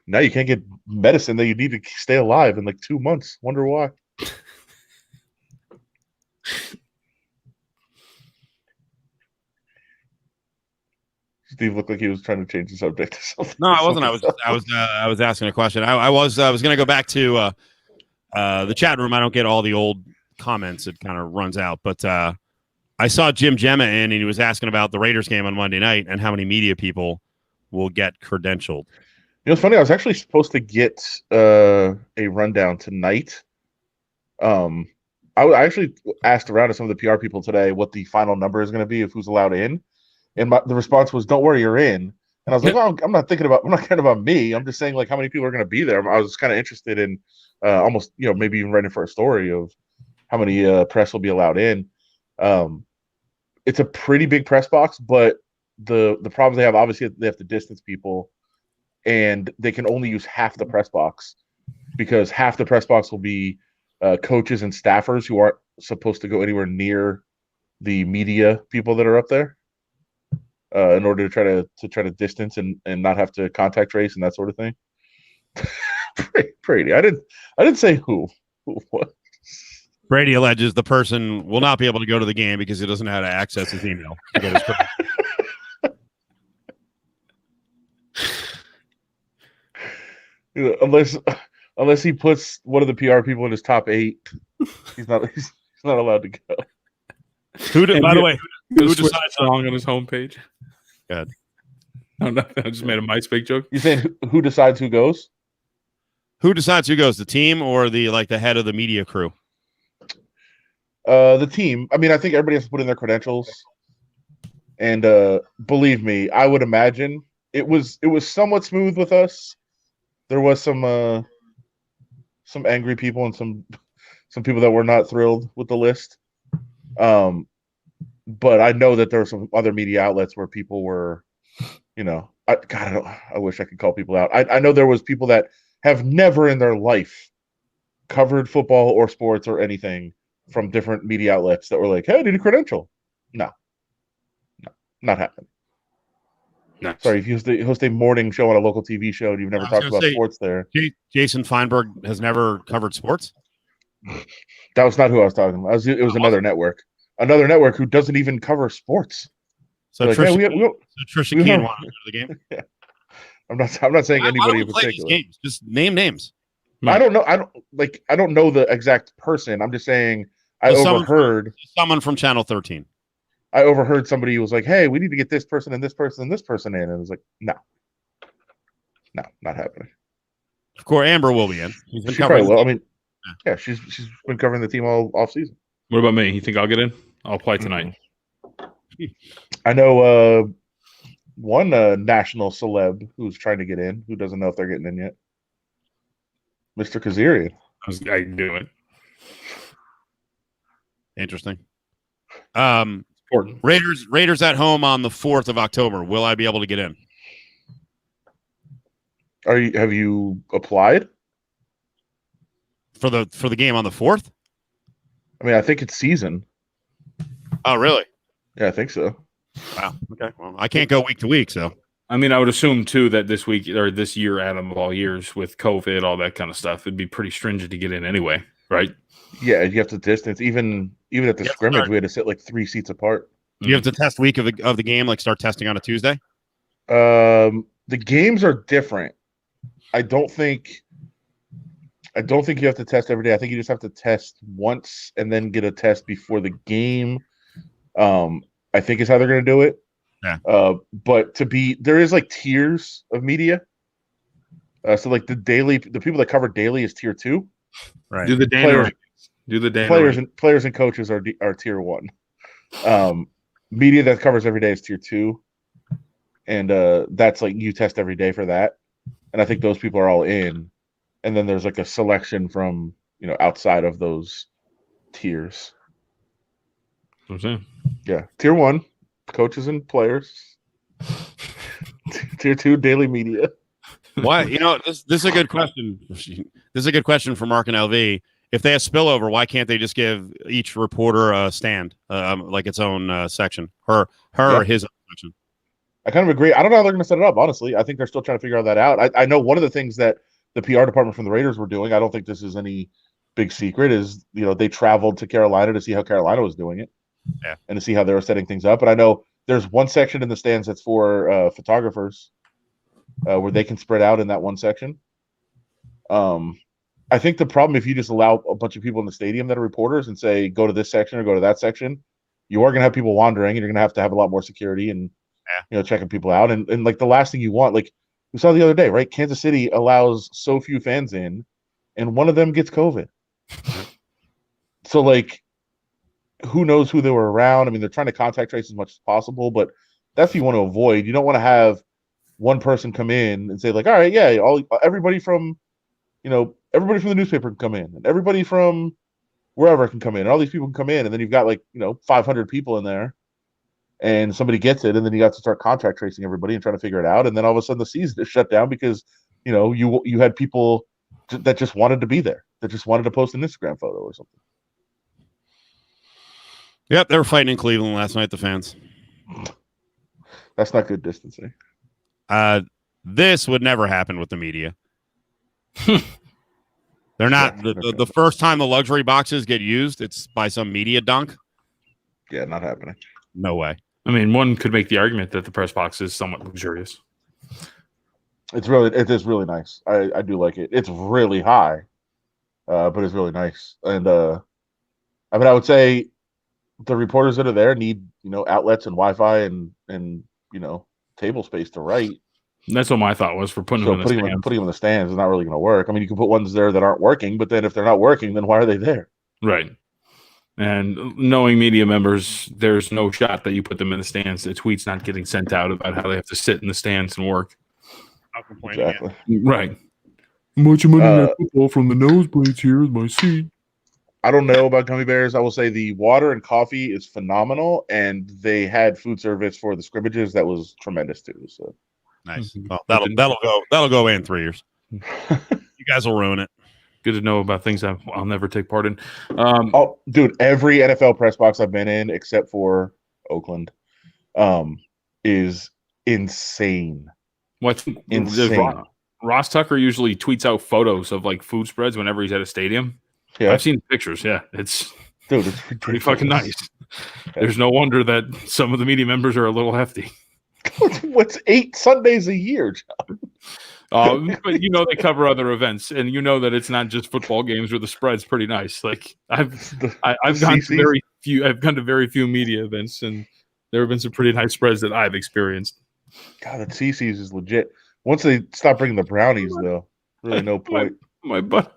Speaker 3: Now you can't get medicine that you need to stay alive in like 2 months. Wonder why. Steve looked like he was trying to change the subject to something.
Speaker 2: No, I wasn't. I was asking a question. I was going to go back to the chat room. I don't get all the old comments. It kind of runs out. But I saw Jim Gemma in, and he was asking about the Raiders game on Monday night and how many media people will get credentialed.
Speaker 3: You know, it's funny. I was actually supposed to get a rundown tonight. I actually asked around to some of the PR people today what the final number is going to be of who's allowed in. And the response was, "Don't worry, you're in." And I was like, "Well, I'm not caring about me. I'm just saying like how many people are going to be there." I was kind of interested in almost, you know, maybe even writing for a story of how many press will be allowed in. It's a pretty big press box, but the problem they have, obviously, they have to distance people, and they can only use half the press box because half the press box will be coaches and staffers who aren't supposed to go anywhere near the media people that are up there. In order to try to distance and not have to contact trace and that sort of thing. Brady, I didn't say who. What?
Speaker 2: Brady alleges the person will not be able to go to the game because he doesn't know how to access his email.
Speaker 3: Unless he puts one of the PR people in his top 8, he's not allowed to go.
Speaker 2: By the way, who
Speaker 1: decides song on his homepage?
Speaker 2: Good.
Speaker 1: I just made a MySpace joke.
Speaker 3: You saying who decides who goes?
Speaker 2: Who decides who goes? The team or the head of the media crew?
Speaker 3: The team. I mean, I think everybody has to put in their credentials. And believe me, I would imagine it was somewhat smooth with us. There was some angry people and some people that were not thrilled with the list. But I know that there were some other media outlets where people were, you know, I wish I could call people out. I know there was people that have never in their life covered football or sports or anything from different media outlets that were like, "Hey, I need a credential." No, not happening.
Speaker 1: Nice.
Speaker 3: Sorry, if you host a morning show on a local TV show and you've never talked about sports there.
Speaker 2: Jason Feinberg has never covered sports?
Speaker 3: That was not who I was talking about. It was another network. Another network who doesn't even cover sports.
Speaker 2: So
Speaker 3: like,
Speaker 2: Trisha,
Speaker 3: hey,
Speaker 2: Trisha Kane wanted to go to the game?
Speaker 3: Yeah. I'm not saying anybody in particular.
Speaker 2: These games? Just name names.
Speaker 3: Right. I don't know. I don't know the exact person. I'm just saying I overheard
Speaker 2: someone from Channel 13.
Speaker 3: I overheard somebody who was like, "Hey, we need to get this person and this person and this person in," and I was like, "No, not happening."
Speaker 2: Of course, Amber will be in.
Speaker 3: She's been covering. I mean, yeah, she's been covering the team all off season.
Speaker 1: What about me? You think I'll get in? I'll play tonight.
Speaker 3: I know one national celeb who's trying to get in, who doesn't know if they're getting in yet. Mr. Kazarian.
Speaker 1: I do it.
Speaker 2: Interesting. Raiders at home on the 4th of October. Will I be able to get in?
Speaker 3: Have you applied
Speaker 2: for the game on the 4th?
Speaker 3: I mean, I think it's season.
Speaker 2: Oh, really?
Speaker 3: Yeah, I think so.
Speaker 2: Wow. Okay. Well, I can't go week to week, so.
Speaker 1: I mean, I would assume too that this week or this year, Adam, of all years, with COVID, all that kind of stuff, it'd be pretty stringent to get in anyway, right?
Speaker 3: Yeah, you have to distance. Even at the scrimmage, we had to sit like 3 seats apart.
Speaker 2: You have to test week of the game, like start testing on a Tuesday?
Speaker 3: The games are different. I don't think you have to test every day. I think you just have to test once and then get a test before the game. I think is how they're going to do it.
Speaker 2: Yeah.
Speaker 3: But there is like tiers of media. So like the people that cover daily is tier 2.
Speaker 2: Right.
Speaker 1: Do the
Speaker 3: players and coaches are tier 1. Media that covers every day is tier 2, and that's like you test every day for that. And I think those people are all in. And then there's like a selection from outside of those tiers.
Speaker 1: Okay.
Speaker 3: Yeah, tier 1, coaches and players. Tier 2, daily media.
Speaker 2: Why? This is a good question. This is a good question for Mark and LV. If they have spillover, why can't they just give each reporter a stand, like its own section? Her or his own section? I
Speaker 3: kind of agree. I don't know how they're going to set it up, honestly. I think they're still trying to figure that out. I know one of the things that the PR department from the Raiders were doing, I don't think this is any big secret, is they traveled to Carolina to see how Carolina was doing it.
Speaker 2: Yeah.
Speaker 3: And to see how they were setting things up. And I know there's one section in the stands that's for photographers where they can spread out in that one section. I think the problem, if you just allow a bunch of people in the stadium that are reporters and say, go to this section or go to that section, you are going to have people wandering and you're going to have a lot more security and, checking people out. And like the last thing you want, like we saw the other day, right? Kansas City allows so few fans in and one of them gets COVID. So like, who knows who they were around? I mean, they're trying to contact trace as much as possible, but that's what you want to avoid. You don't want to have one person come in and say like, all right, yeah, everybody from the newspaper can come in and everybody from wherever can come in and all these people can come in. And then you've got 500 people in there and somebody gets it. And then you have to start contact tracing everybody and trying to figure it out. And then all of a sudden the season is shut down because, you had people that just wanted to be there, that just wanted to post an Instagram photo or something.
Speaker 2: Yep, they were fighting in Cleveland last night, the fans.
Speaker 3: That's not good distancing.
Speaker 2: This would never happen with the media. They're not the first time the luxury boxes get used, it's by some media dunk.
Speaker 3: Yeah, not happening.
Speaker 2: No way.
Speaker 1: I mean, one could make the argument that the press box is somewhat luxurious.
Speaker 3: It is really nice. I do like it. It's really high, but it's really nice. And I would say the reporters that are there need outlets and Wi-Fi and table space to write.
Speaker 1: That's what my thought was for putting them in the stands.
Speaker 3: Putting them in the stands is not really going to work. I mean, you can put ones there that aren't working, but then if they're not working, then why are they there?
Speaker 1: Right. And knowing media members, there's no shot that you put them in the stands. The tweet's not getting sent out about how they have to sit in the stands and work.
Speaker 3: Exactly.
Speaker 1: Right.
Speaker 4: Much money football from the nosebleeds here is my seat.
Speaker 3: I don't know about gummy bears. I will say the water and coffee is phenomenal, and they had food service for the scrimmages that was tremendous too. So
Speaker 2: nice. Well, that'll go in 3 years. You guys will ruin it.
Speaker 1: good to know about things I'll never take part in.
Speaker 3: Oh, dude, every NFL press box I've been in, except for Oakland, is insane.
Speaker 1: What
Speaker 3: Insane.
Speaker 1: Ross Tucker usually tweets out photos of like food spreads whenever he's at a stadium.
Speaker 3: Yeah,
Speaker 1: I've seen pictures. Yeah, it's pretty fucking nice. There's no wonder that some of the media members are a little hefty.
Speaker 3: What's 8 Sundays a year, John?
Speaker 1: But you know they cover other events, and you know that it's not just football games where the spread's pretty nice. Like I've gone to very few. I've gone to very few media events, and there have been some pretty nice spreads that I've experienced.
Speaker 3: God, that CC's is legit. Once they stop bringing the brownies, though, really no point.
Speaker 1: My buddy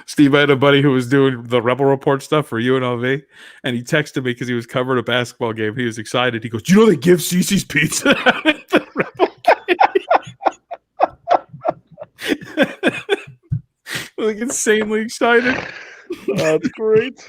Speaker 1: Steve, I had a buddy who was doing the Rebel Report stuff for UNLV, and he texted me because he was covering a basketball game. He was excited. He goes, "You know they give Cece's pizza at the Rebel game." Like insanely excited.
Speaker 3: That's great.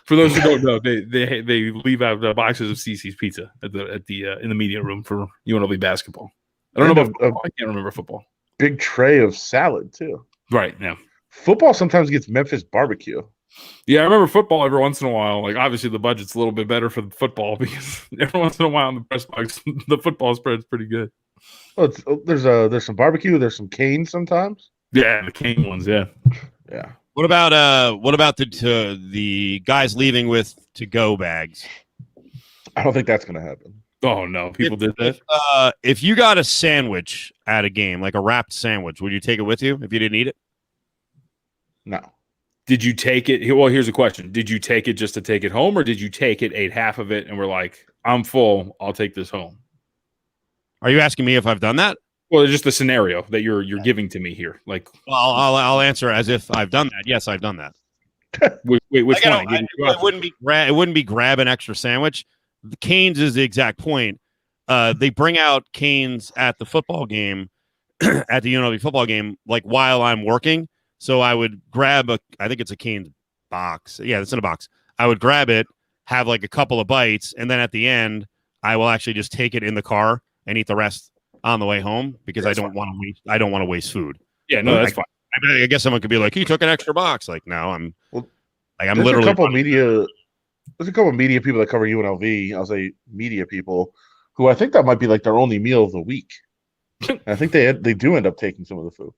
Speaker 1: For those who don't know, they leave out boxes of Cece's pizza at the in the media room for UNLV basketball. I don't know about football. I can't remember football.
Speaker 3: Big tray of salad too.
Speaker 1: Right, yeah.
Speaker 3: Football sometimes gets Memphis barbecue.
Speaker 1: Yeah, I remember football every once in a while. Like obviously the budget's a little bit better for the football because every once in a while in the press box the football spread's pretty good.
Speaker 3: Well, there's some barbecue. There's some cane sometimes.
Speaker 1: Yeah, the cane ones. Yeah.
Speaker 2: What about the guys leaving with to-go bags?
Speaker 3: I don't think that's going to happen.
Speaker 1: Oh no, people did that.
Speaker 2: If you got a sandwich at a game, like a wrapped sandwich, would you take it with you if you didn't eat it?
Speaker 3: No.
Speaker 1: Did you take it? Well, here's a question: did you take it just to take it home, or did you take it, ate half of it, and were like, "I'm full. I'll take this home"?
Speaker 2: Are you asking me if I've done that?
Speaker 1: Well, it's just the scenario that you're giving to me here. Like,
Speaker 2: well, I'll answer as if I've done that. Yes, I've done that.
Speaker 1: Wait, which one?
Speaker 2: It wouldn't be grab an extra sandwich. The Canes is the exact point. They bring out Canes at the football game, at the UNLV football game, like while I'm working. So I would grab I think it's a Canes box. Yeah, it's in a box. I would grab it, have like a couple of bites, and then at the end, I will actually just take it in the car and eat the rest on the way home because I don't want to waste food.
Speaker 1: Yeah, no, that's fine.
Speaker 2: I guess someone could be like, "He took an extra box." Like, no, I'm
Speaker 3: literally. There's a couple of media people that cover UNLV. I'll say media people who I think that might be like their only meal of the week. I think they do end up taking some of the food.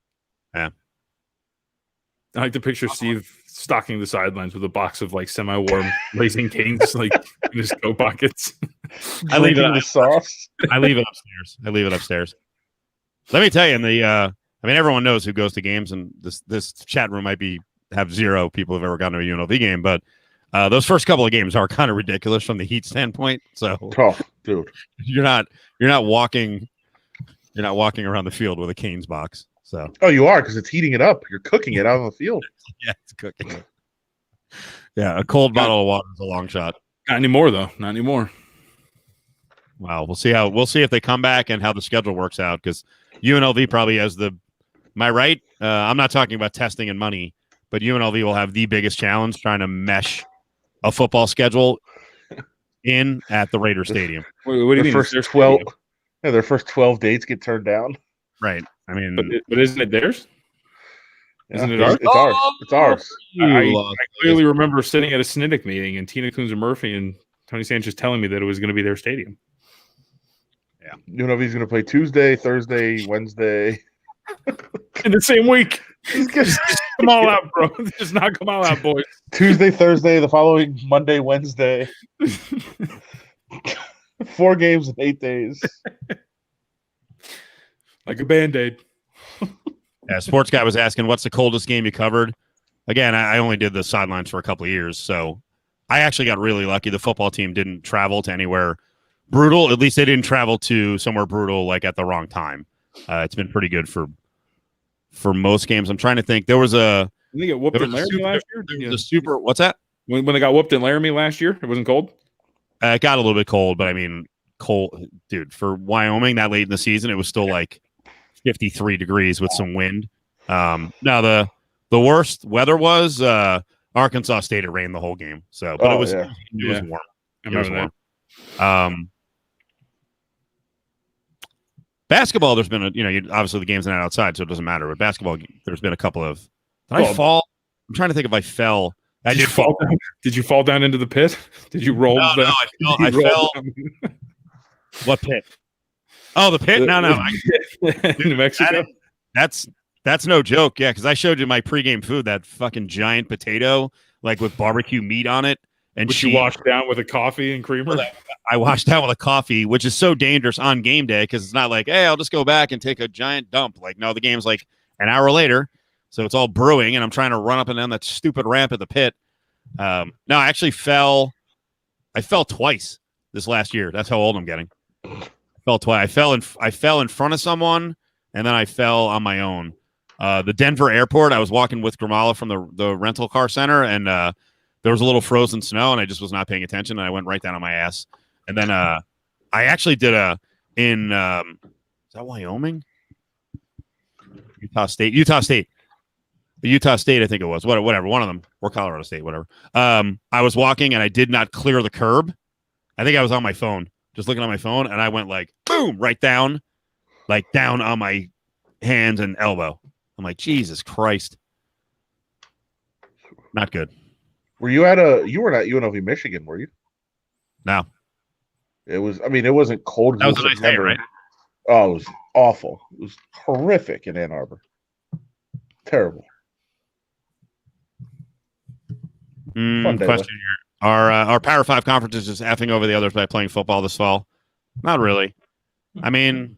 Speaker 2: Yeah.
Speaker 1: I like to picture Steve stocking the sidelines with a box of like semi-warm Blazing Canes, like in his coat pockets.
Speaker 2: I leave it
Speaker 3: the sauce.
Speaker 2: I leave it upstairs. Let me tell you, everyone knows who goes to games, and this chat room might have zero people who've ever gone to a UNLV game, but those first couple of games are kind of ridiculous from the heat standpoint. So,
Speaker 3: dude,
Speaker 2: you're not walking around the field with a Canes box. So,
Speaker 3: you are because it's heating it up. You're cooking it out on the field.
Speaker 2: Yeah, it's cooking. Yeah, a cold bottle of water is a long shot.
Speaker 1: Not anymore, though. Not anymore.
Speaker 2: Wow, we'll see if they come back and how the schedule works out because UNLV probably has am I right? I'm not talking about testing and money, but UNLV will have the biggest challenge trying to mesh a football schedule in at the Raider Stadium.
Speaker 1: What do you mean?
Speaker 3: First 12, their first 12 dates get turned down.
Speaker 2: Right. I mean,
Speaker 1: but isn't it theirs? Isn't it ours?
Speaker 3: It's ours. It's ours.
Speaker 1: I clearly remember sitting at a SNIDIC meeting and Tina Kunze Murphy and Tony Sanchez telling me that it was going to be their stadium.
Speaker 3: Yeah. UNLV's going to play Tuesday, Thursday, Wednesday.
Speaker 1: In the same week. Just come all out, bro. Just knock them all out, boys.
Speaker 3: Tuesday, Thursday, the following Monday, Wednesday. 4 games in 8 days.
Speaker 1: Like a Band-Aid.
Speaker 2: Yeah, Sports Guy was asking, what's the coldest game you covered? Again, I only did the sidelines for a couple of years, so I actually got really lucky. The football team didn't travel to anywhere brutal. At least they didn't travel to somewhere brutal like at the wrong time. It's been pretty good for most games. I'm trying to think. There was a
Speaker 1: they get whooped in Laramie last year.
Speaker 2: The super. What's that?
Speaker 1: When they got whooped in Laramie last year, it wasn't cold.
Speaker 2: It got a little bit cold, but I mean, cold, dude. For Wyoming that late in the season, it was still like 53 degrees with some wind. Now the worst weather was Arkansas State. It rained the whole game. So, but it was warm. It was warm. Basketball, there's been obviously the game's not outside, so it doesn't matter. But basketball, there's been a couple of. Did I fall? I'm trying to think if I fell. I did fall
Speaker 1: down. Did you fall down into the pit? Did you roll?
Speaker 2: No, I fell. What pit? Oh, the pit? No.
Speaker 1: New Mexico.
Speaker 2: That's no joke. Yeah, because I showed you my pregame food, that fucking giant potato, like with barbecue meat on it. And
Speaker 1: which you washed down with a coffee and creamer?
Speaker 2: I washed down with a coffee, which is so dangerous on game day because it's not like, hey, I'll just go back and take a giant dump. Like, no, the game's like an hour later. So it's all brewing, and I'm trying to run up and down that stupid ramp at the pit. No, I actually fell. I fell twice this last year. That's how old I'm getting. I fell twice. I fell in front of someone, and then I fell on my own. The Denver airport, I was walking with Gramala from the rental car center, and there was a little frozen snow, and I just was not paying attention, and I went right down on my ass. And then I actually did in is that Wyoming? Utah State, I think it was. Whatever, one of them, or Colorado State, whatever. I was walking, and I did not clear the curb. I think I was on my phone, just looking at my phone, and I went like, boom, right down, like down on my hands and elbow. I'm like, Jesus Christ. Not good.
Speaker 3: You were at UNLV Michigan, were you?
Speaker 2: No.
Speaker 3: It wasn't cold.
Speaker 2: That was a nice day, right?
Speaker 3: Oh, it was awful. It was horrific in Ann Arbor. Terrible.
Speaker 2: Question here. Our Power 5 conference is just effing over the others by playing football this fall. Not really. I mean,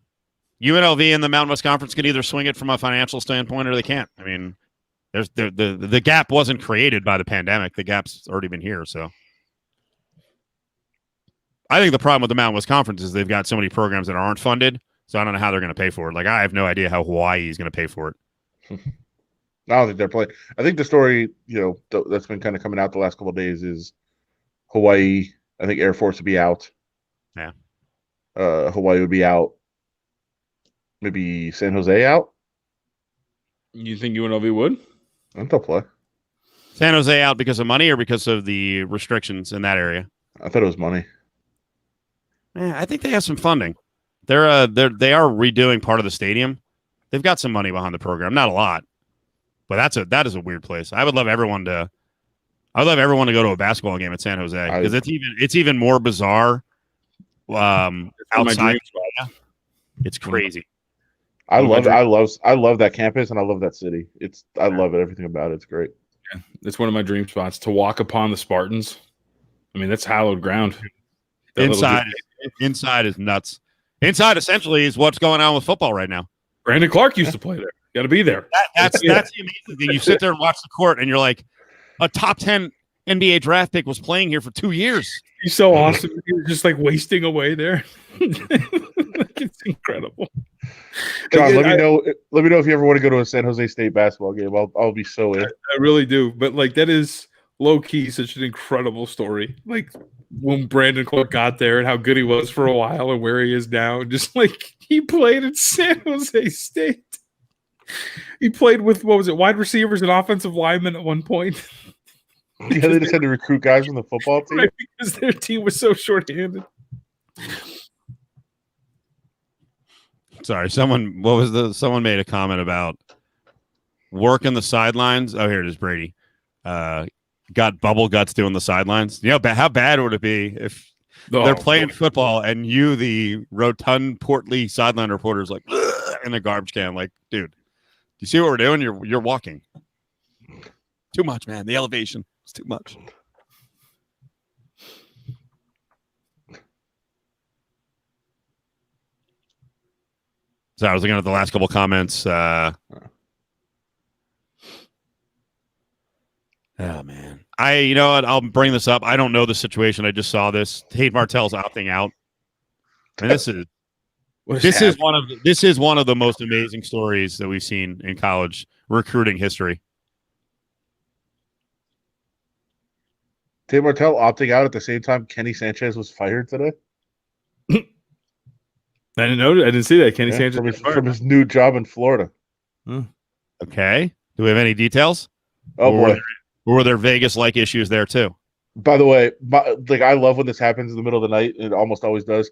Speaker 2: UNLV and the Mountain West Conference can either swing it from a financial standpoint or they can't. I mean, there's the gap wasn't created by the pandemic. The gap's already been here. So I think the problem with the Mountain West Conference is they've got so many programs that aren't funded. So I don't know how they're going to pay for it. Like, I have no idea how Hawaii is going to pay for it.
Speaker 3: I don't think they're playing. I think the story, that's been kind of coming out the last couple of days is Hawaii. I think Air Force would be out.
Speaker 2: Yeah.
Speaker 3: Hawaii would be out. Maybe San Jose out.
Speaker 1: You think UNLV would?
Speaker 3: I think they'll play.
Speaker 2: San Jose out because of money or because of the restrictions in that area?
Speaker 3: I thought it was money.
Speaker 2: Yeah, I think they have some funding. They are redoing part of the stadium. They've got some money behind the program, not a lot, but that is a weird place. I would love everyone to go to a basketball game at San Jose because it's even more bizarre. Outside, it's crazy.
Speaker 3: I love that campus and I love that city. I love it. Everything about it. It's great.
Speaker 1: Yeah, it's one of my dream spots to walk upon the Spartans. I mean, that's hallowed ground.
Speaker 2: Inside is nuts. Inside essentially is what's going on with football right now.
Speaker 1: Brandon Clark used to play there. Got to be there.
Speaker 2: That's the amazing thing. You sit there and watch the court, and you're like, a top 10 NBA draft pick was playing here for 2 years.
Speaker 1: He's so awesome. He was just like wasting away there. It's incredible.
Speaker 3: John, let me know if you ever want to go to a San Jose State basketball game. I'll be so in.
Speaker 1: I really do. But like, that is low key such an incredible story. Like, when Brandon Clark got there and how good he was for a while and where he is now. Just like, he played at San Jose State. He played with, wide receivers and offensive linemen at one point.
Speaker 3: Yeah, they just had to recruit guys from the football team.
Speaker 1: Right, because their team was so shorthanded.
Speaker 2: Sorry, someone made a comment about working the sidelines. Oh, here it is, Brady. Got bubble guts doing the sidelines. How bad would it be if they're playing football and you, the rotund, portly sideline reporters, like in the garbage can? Like, dude, do you see what we're doing? You're walking. Too much, man. The elevation is too much. So I was looking at the last couple comments. Oh man, you know what? I'll bring this up. I don't know the situation. I just saw this. Tate Martell's opting out, and this is one of the most amazing stories that we've seen in college recruiting history.
Speaker 3: Tate Martell opting out at the same time Kenny Sanchez was fired today.
Speaker 1: I didn't know. I didn't see that. Kenny Sanchez
Speaker 3: from his new job in Florida.
Speaker 2: Okay. Do we have any details?
Speaker 3: Oh boy.
Speaker 2: Or were there Vegas-like issues there too?
Speaker 3: By the way, I love when this happens in the middle of the night. It almost always does.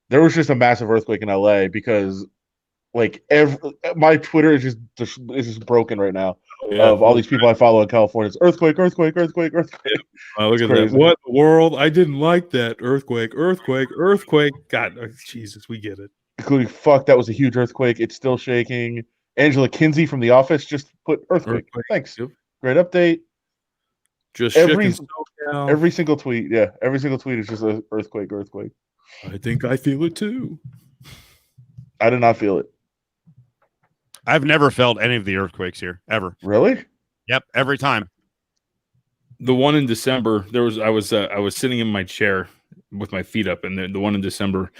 Speaker 3: There was just a massive earthquake in LA because Like my Twitter is just broken right now.
Speaker 1: Yeah.
Speaker 3: Of all these people I follow in California, it's earthquake.
Speaker 1: Look
Speaker 3: It's
Speaker 1: at that.
Speaker 3: crazy.
Speaker 1: What in the world? I didn't like that. Earthquake. God, Jesus, we get it.
Speaker 3: Including fuck, that was a huge earthquake. It's still shaking. Angela Kinsey from The Office just put earthquake. Thanks.
Speaker 1: Yep.
Speaker 3: Great update.
Speaker 1: Just
Speaker 3: Every
Speaker 1: every
Speaker 3: single tweet, yeah, every single tweet is just an earthquake.
Speaker 1: I think I feel it too.
Speaker 3: I did not feel it.
Speaker 2: I've never felt any of the earthquakes here ever.
Speaker 3: Really?
Speaker 2: Yep, every time.
Speaker 1: The one in December, I was sitting in my chair with my feet up, and the one in December,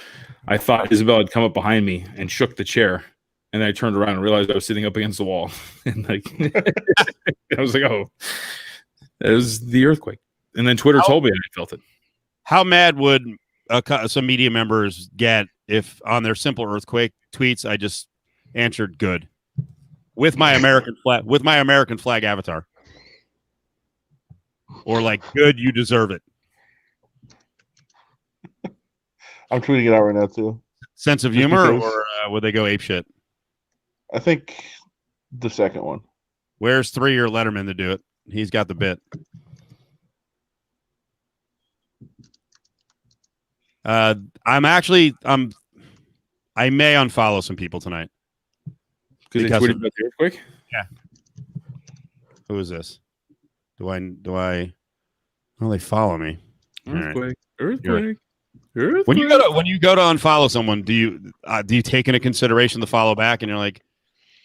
Speaker 1: I thought Isabel had come up behind me and shook the chair, and then I turned around and realized I was sitting up against the wall, and like I was like, oh, it was the earthquake. And then Twitter told me, and I felt it.
Speaker 2: How mad would some media members get if on their simple earthquake tweets I just answered good with my American flag avatar, or like good, you deserve it.
Speaker 3: I'm tweeting it out right now too.
Speaker 2: Sense of humor, or would they go ape shit?
Speaker 3: I think the second one.
Speaker 2: Where's 3-year Letterman to do it? He's got the bit. I may unfollow some people tonight.
Speaker 1: Because they tweeted about the earthquake?
Speaker 2: Yeah. Who is this? Do I well, they follow me.
Speaker 1: Earthquake.
Speaker 2: Right. When you go to unfollow someone, do you take into consideration the follow back, and you're like,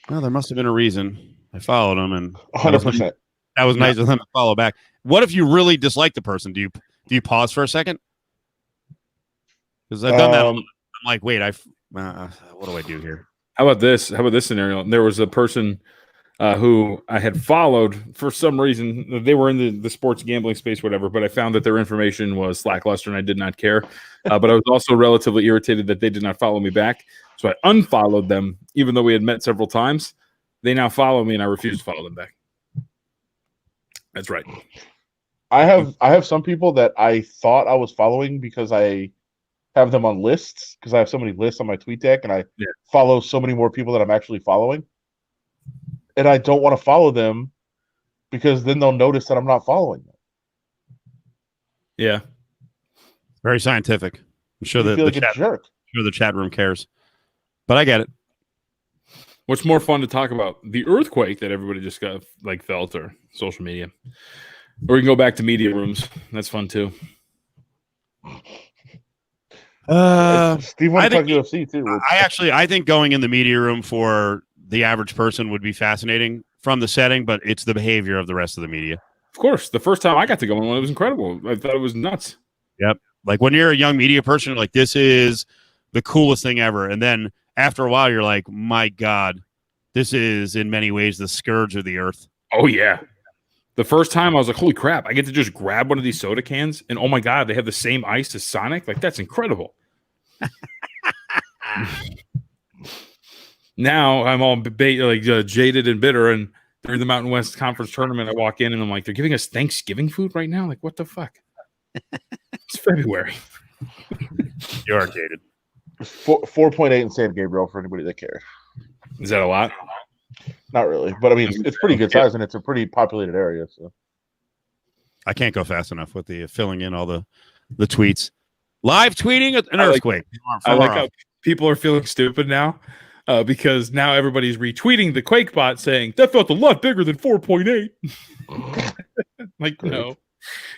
Speaker 2: well, there must have been a reason I followed them, and
Speaker 3: 100%.
Speaker 2: That was nice of them to follow back. What if you really dislike the person? Do you pause for a second? Because I've done that. I'm like, wait, what do I do here?
Speaker 1: How about this scenario? There was a person who I had followed for some reason. They were in the sports gambling space, whatever, but I found that their information was lackluster and I did not care. But I was also relatively irritated that they did not follow me back. So I unfollowed them, even though we had met several times. They now follow me and I refuse to follow them back. That's right.
Speaker 3: I have some people that I thought I was following because I have them on lists, because I have so many lists on my tweet deck, and I follow so many more people that I'm actually following. And I don't want to follow them because then they'll notice that I'm not following them.
Speaker 1: Yeah.
Speaker 2: Very scientific. I'm sure that
Speaker 3: feel like a jerk.
Speaker 2: Sure the chat room cares. But I get it.
Speaker 1: What's more fun to talk about? The earthquake that everybody just got felt, or social media? Or we can go back to media rooms. That's fun too.
Speaker 3: Steve wants to talk UFC too.
Speaker 2: I think going in the media room for the average person would be fascinating from the setting, but it's the behavior of the rest of the media.
Speaker 1: Of course. The first time I got to go in one, it was incredible. I thought it was nuts.
Speaker 2: Yep. Like when you're a young media person, you're like, this is the coolest thing ever. And then after a while, you're like, my God, this is in many ways the scourge of the earth.
Speaker 1: Oh, yeah. The first time I was like, holy crap, I get to just grab one of these soda cans and oh my God, they have the same ice as Sonic. Like, that's incredible. Now I'm all jaded and bitter, and during the Mountain West Conference tournament, I walk in and I'm like, they're giving us Thanksgiving food right now? Like, what the fuck? It's February.
Speaker 2: You are jaded.
Speaker 3: 4.8 in San Gabriel for anybody that cares.
Speaker 1: Is that a lot?
Speaker 3: Not really, but I mean, it's pretty good size, and it's a pretty populated area. So
Speaker 2: I can't go fast enough with the filling in all the tweets. Live tweeting an earthquake.
Speaker 1: I like how people are feeling stupid now because now everybody's retweeting the Quake bot saying that felt a lot bigger than 4.8. Like, no,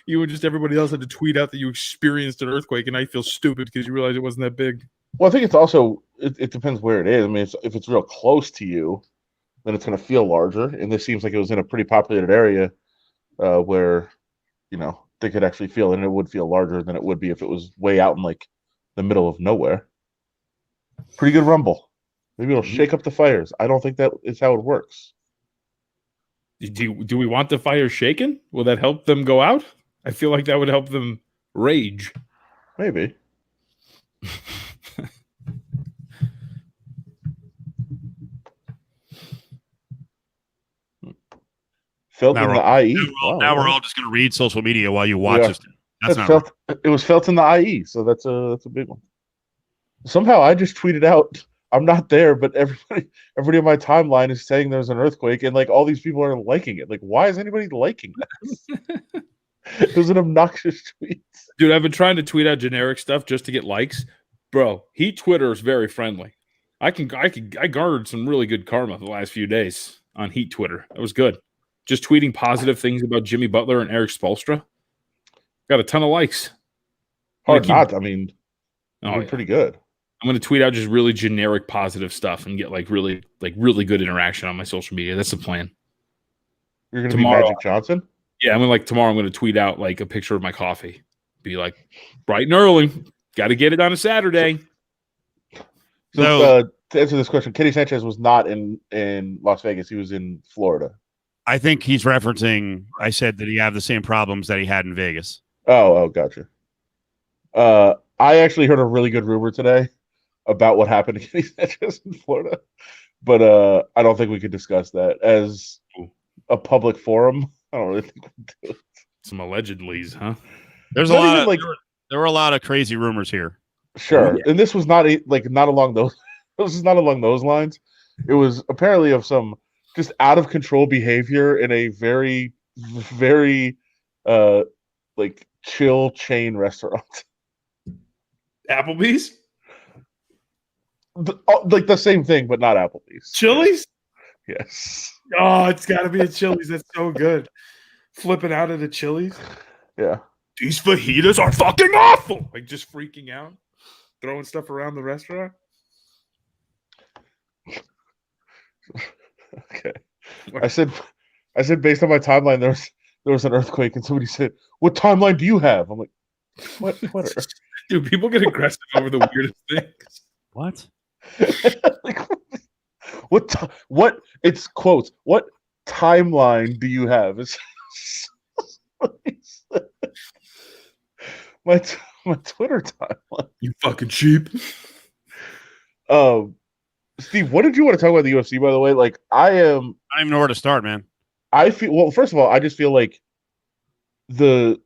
Speaker 1: you and just everybody else had to tweet out that you experienced an earthquake, and I feel stupid because you realize it wasn't that big.
Speaker 3: Well, I think it's also it depends where it is. I mean, if it's real close to you, then it's going to feel larger. And this seems like it was in a pretty populated area where, they could actually feel it, and it would feel larger than it would be if it was way out in like the middle of nowhere. Pretty good rumble. Maybe it'll shake up the fires. I don't think that is how it works.
Speaker 1: Do we want the fire shaken? Will that help them go out? I feel like that would help them rage.
Speaker 3: Maybe. Felt in the IE.
Speaker 2: Now we're all just going to read social media while you watch this.
Speaker 3: It was felt in the IE, so that's a big one. Somehow I just tweeted out I'm not there, but everybody on my timeline is saying there's an earthquake, and like all these people are liking it. Like, why is anybody liking this? It was an obnoxious tweet.
Speaker 1: Dude, I've been trying to tweet out generic stuff just to get likes. Bro, Twitter is very friendly. I garnered some really good karma the last few days on Heat Twitter. That was good. Just tweeting positive things about Jimmy Butler and Eric Spoelstra. Got a ton of likes.
Speaker 3: Hard not. I mean,
Speaker 1: yeah.
Speaker 3: Pretty good.
Speaker 1: I'm going to tweet out just really generic positive stuff and get like really good interaction on my social media. That's the plan.
Speaker 3: You're going to be Magic Johnson?
Speaker 1: Yeah, tomorrow I'm going to tweet out like a picture of my coffee. Be like, bright and early. Got to get it on a Saturday.
Speaker 3: So to answer this question, Kenny Sanchez was not in Las Vegas. He was in Florida.
Speaker 2: I think he's referencing, I said that he had the same problems that he had in Vegas.
Speaker 3: Oh, gotcha. I actually heard a really good rumor today about what happened to Kenny Sanchez in Florida, but I don't think we could discuss that as a public forum. I don't really think we do.
Speaker 1: Some allegedlys, huh?
Speaker 2: There's there were a lot of crazy rumors here.
Speaker 3: Sure, yeah. And this was not along those. This is not along those lines. It was apparently of some just out of control behavior in a very, very like chill chain restaurant.
Speaker 1: Applebee's?
Speaker 3: Like the same thing, but not Applebee's.
Speaker 1: Chili's?
Speaker 3: Yes.
Speaker 1: Oh, it's got to be a Chili's. That's so good. Flipping out at a Chili's?
Speaker 3: Yeah.
Speaker 1: These fajitas are fucking awful. Like just freaking out, throwing stuff around the restaurant.
Speaker 3: Okay. I said based on my timeline, there was an earthquake, and somebody said, "What timeline do you have?" I'm like, "What Twitter?"
Speaker 1: Dude, people get aggressive over the weirdest things.
Speaker 2: What?
Speaker 3: Like, what? It's quotes. What timeline do you have? It's my Twitter timeline.
Speaker 1: You fucking sheep.
Speaker 3: Steve, what did you want to talk about the UFC, by the way? Like, I don't
Speaker 2: even know where to start, man.
Speaker 3: I feel, well, first of all, I just feel like the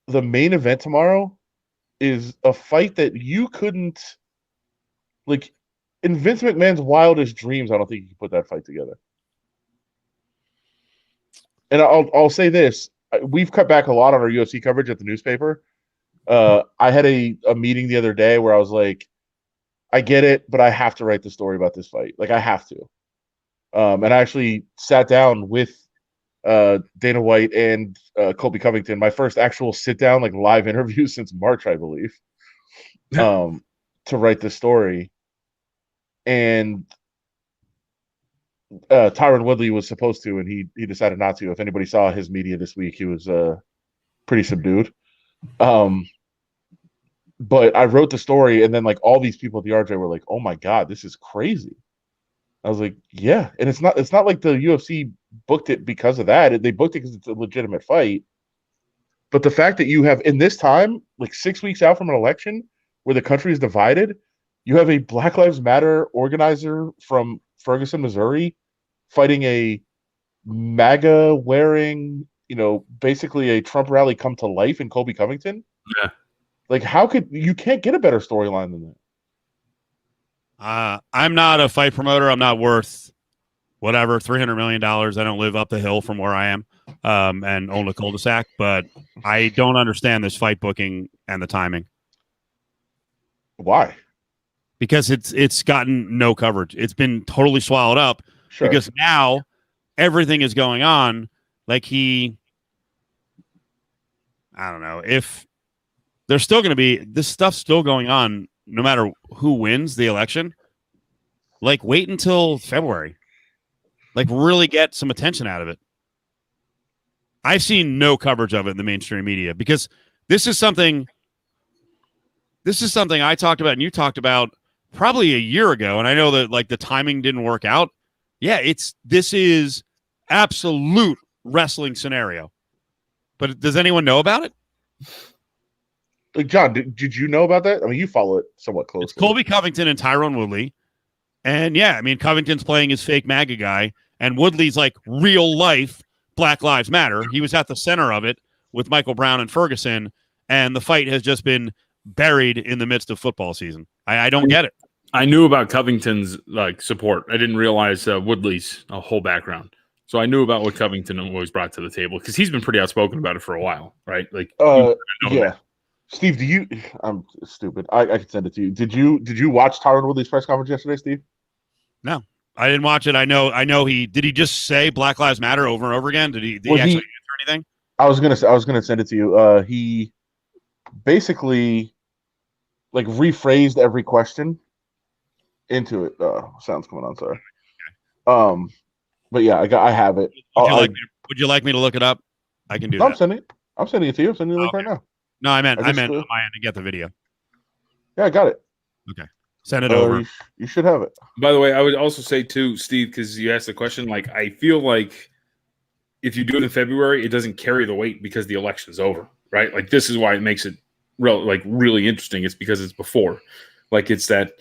Speaker 3: main event tomorrow is a fight that you couldn't, like, in Vince McMahon's wildest dreams, I don't think you could put that fight together. And I'll say this. We've cut back a lot on our UFC coverage at the newspaper. I had a meeting the other day where I was like, I get it, but I have to write the story about this fight. Like, I have to. And I actually sat down with Dana White and Colby Covington, my first actual sit-down, like, live interview since March, I believe, to write the story. And Tyron Woodley was supposed to, and he decided not to. If anybody saw his media this week, he was pretty subdued. But I wrote the story, and then like all these people at the RJ were like, "Oh my god, this is crazy." I was like, "Yeah," and it's not like the UFC booked it because of that. They booked it because it's a legitimate fight. But the fact that you have in this time, like 6 weeks out from an election, where the country is divided, you have a Black Lives Matter organizer from Ferguson, Missouri, fighting a MAGA wearing, basically a Trump rally come to life in Colby Covington.
Speaker 1: Yeah.
Speaker 3: Like, you can't get a better storyline than
Speaker 2: that. I'm not a fight promoter. I'm not worth whatever, $300 million. I don't live up the hill from where I am and own a cul-de-sac, but I don't understand this fight booking and the timing.
Speaker 3: Why?
Speaker 2: Because it's gotten no coverage. It's been totally swallowed up. Sure. Because now everything is going on like I don't know, if there's still going to be this stuff still going on no matter who wins the election. Like, wait until February. Like, really get some attention out of it. I've seen no coverage of it in the mainstream media because this is something I talked about and you talked about probably a year ago. And I know that like the timing didn't work out. Yeah, this is absolute wrestling scenario. But does anyone know about it?
Speaker 3: Like, John, did you know about that? I mean, you follow it somewhat closely.
Speaker 2: It's Colby Covington and Tyron Woodley. And yeah, I mean, Covington's playing his fake MAGA guy, and Woodley's like real life Black Lives Matter. He was at the center of it with Michael Brown and Ferguson, and the fight has just been buried in the midst of football season. I don't get it.
Speaker 1: I knew about Covington's support. I didn't realize Woodley's whole background. So I knew about what Covington always brought to the table because he's been pretty outspoken about it for a while, right? Like,
Speaker 3: yeah.
Speaker 1: That.
Speaker 3: Steve, do you? I'm stupid. I can send it to you. Did you watch Tyron Woodley's press conference yesterday, Steve?
Speaker 2: No, I didn't watch it. I know he did. He just say Black Lives Matter over and over again. Did he actually answer anything?
Speaker 3: I was gonna send it to you. He basically rephrased every question into it. Sound's coming on. Sorry. But yeah, I have it.
Speaker 2: Would you like me to look it up? I can do that.
Speaker 3: I'm sending it to you. I'm sending the link right now.
Speaker 2: No, I meant on my end to get the video.
Speaker 3: Yeah, I got it.
Speaker 2: Okay. Send it over.
Speaker 3: You should have it.
Speaker 1: By the way, I would also say too, Steve, because you asked the question, I feel like if you do it in February, it doesn't carry the weight because the election's over, right? Like this is why it makes it really interesting. It's because it's before. It's that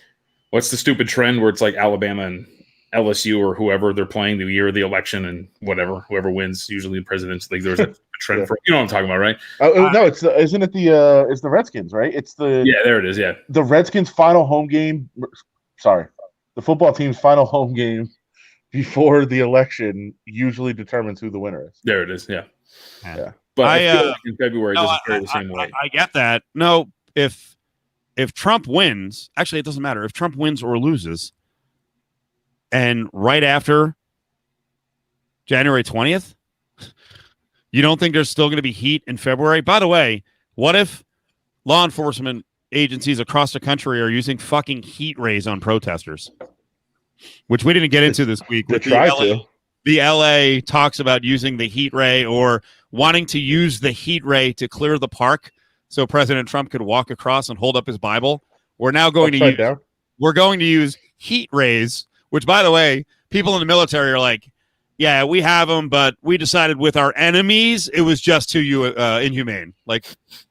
Speaker 1: what's the stupid trend where it's like Alabama and LSU or whoever they're playing the year of the election and whoever wins, usually the President's League. There's a trend for what I'm talking about, right?
Speaker 3: No, it's isn't it it's the Redskins, right? It's
Speaker 1: there it is, yeah.
Speaker 3: The Redskins' final home game. Sorry, the football team's final home game before the election usually determines who the winner is.
Speaker 1: There it is, yeah.
Speaker 3: But
Speaker 1: I feel like in February it doesn't carry the same way.
Speaker 2: I get that. No, if Trump wins, actually it doesn't matter if Trump wins or loses. And right after January 20th, you don't think there's still going to be heat in February? By the way, what if law enforcement agencies across the country are using fucking heat rays on protesters? Which we didn't get into this week. The LA talks about using the heat ray or wanting to use the heat ray to clear the park so President Trump could walk across and hold up his Bible. We're now going to use heat rays. Which, by the way, people in the military are like, yeah, we have them, but we decided with our enemies, it was just too inhumane. Like,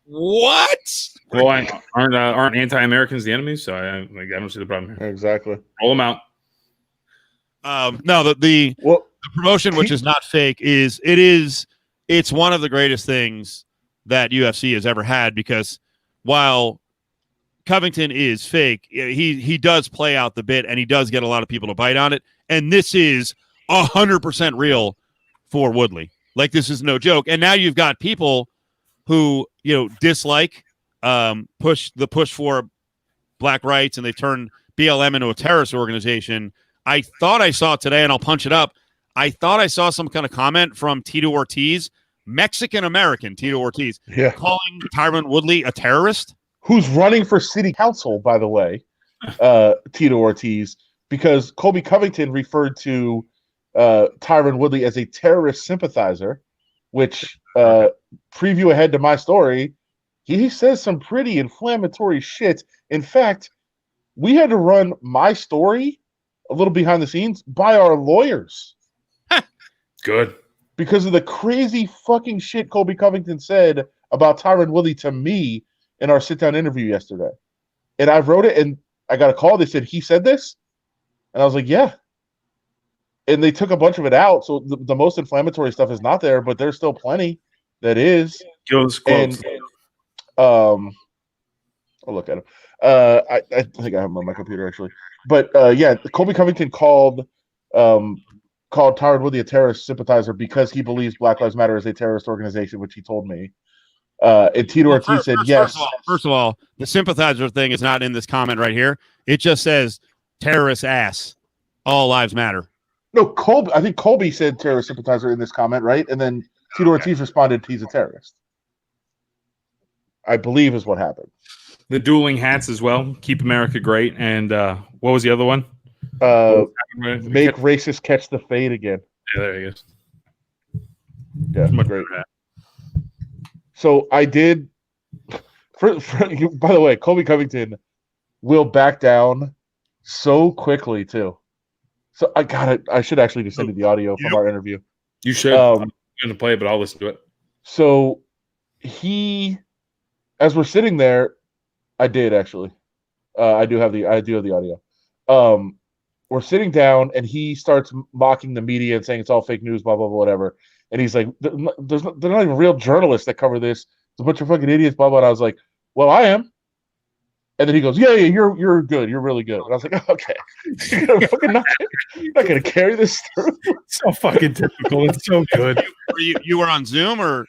Speaker 2: what?
Speaker 1: Well, aren't anti-Americans the enemies? So I don't see the problem here.
Speaker 3: Exactly.
Speaker 1: Roll them out.
Speaker 2: No, the promotion, which is not fake, it's one of the greatest things that UFC has ever had because while Covington is fake, he does play out the bit and he does get a lot of people to bite on it. And this is 100% real for Woodley. Like, this is no joke. And now you've got people who, dislike push for black rights and they turn BLM into a terrorist organization. I thought I saw today, and I'll punch it up. I thought I saw some kind of comment from Tito Ortiz, Mexican-American Tito Ortiz, calling Tyron Woodley a terrorist.
Speaker 3: Who's running for city council, by the way, Tito Ortiz, because Colby Covington referred to Tyron Woodley as a terrorist sympathizer, which preview ahead to my story, he says some pretty inflammatory shit. In fact, we had to run my story a little behind the scenes by our lawyers.
Speaker 1: Good.
Speaker 3: Because of the crazy fucking shit Colby Covington said about Tyron Woodley to me in our sit-down interview yesterday. And I wrote it, and I got a call. They said, he said this? And I was like, yeah. And they took a bunch of it out, so the most inflammatory stuff is not there, but there's still plenty that is. And, I'll look at him. I think I have him on my computer, actually. But, yeah, Colby Covington called Tyron Woodley a terrorist sympathizer because he believes Black Lives Matter is a terrorist organization, which he told me. And Tito Ortiz said yes.
Speaker 2: First of all, the sympathizer thing is not in this comment right here. It just says terrorist ass. All lives matter.
Speaker 3: No, Colby. I think Colby said terrorist sympathizer in this comment, right? And then Tito Ortiz responded, he's a terrorist. I believe is what happened.
Speaker 1: The dueling hats as well. Keep America great. And what was the other one?
Speaker 3: Make racists catch the fade again.
Speaker 1: Yeah, there he is.
Speaker 3: Yeah, great. So I did. By the way, Colby Covington will back down so quickly too. So I got it. I should actually just send you the audio from our interview.
Speaker 1: You should. I'm going to play it, but I'll listen to it.
Speaker 3: So as we're sitting there, I did actually. I do have the audio. We're sitting down, and he starts mocking the media and saying it's all fake news, blah blah blah, whatever. And he's like, they're not even real journalists that cover this. It's a bunch of fucking idiots, blah blah. And I was like, well, I am. And then he goes, yeah, you're good. You're really good. And I was like, okay, you're not gonna carry this through.
Speaker 1: So fucking typical. It's so good.
Speaker 2: You were on Zoom or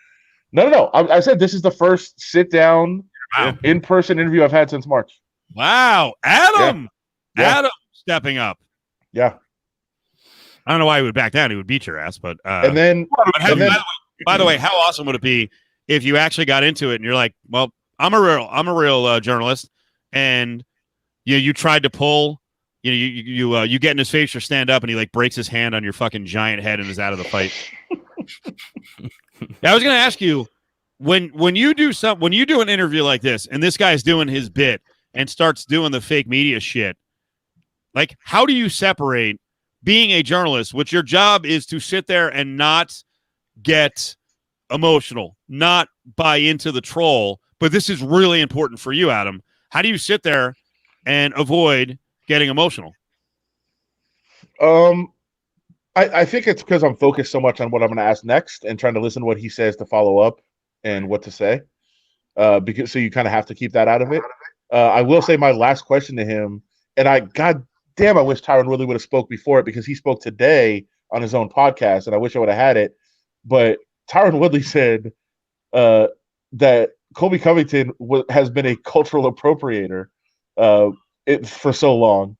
Speaker 3: No. I said this is the first sit down
Speaker 2: wow,
Speaker 3: in person interview I've had since March.
Speaker 2: wow, Adam,
Speaker 3: Yeah.
Speaker 2: Adam stepping up.
Speaker 3: Yeah.
Speaker 2: I don't know why he would back down. He would beat your ass, but
Speaker 3: And then,
Speaker 2: by the way, how awesome would it be if you actually got into it and you're like, well, I'm a real journalist, and you tried to pull, you get in his face or stand up, and he like breaks his hand on your fucking giant head and is out of the fight. I was going to ask you when you do an interview like this, and this guy's doing his bit and starts doing the fake media shit, like how do you separate being a journalist, which your job is to sit there and not get emotional, not buy into the troll, but this is really important for you, Adam. How do you sit there and avoid getting emotional?
Speaker 3: I think it's because I'm focused so much on what I'm going to ask next and trying to listen to what he says to follow up and what to say. Because so you kind of have to keep that out of it. I will say my last question to him, and God damn, I wish Tyron Woodley would have spoke before it because he spoke today on his own podcast, and I wish I would have had it. But Tyron Woodley said that Colby Covington has been a cultural appropriator for so long.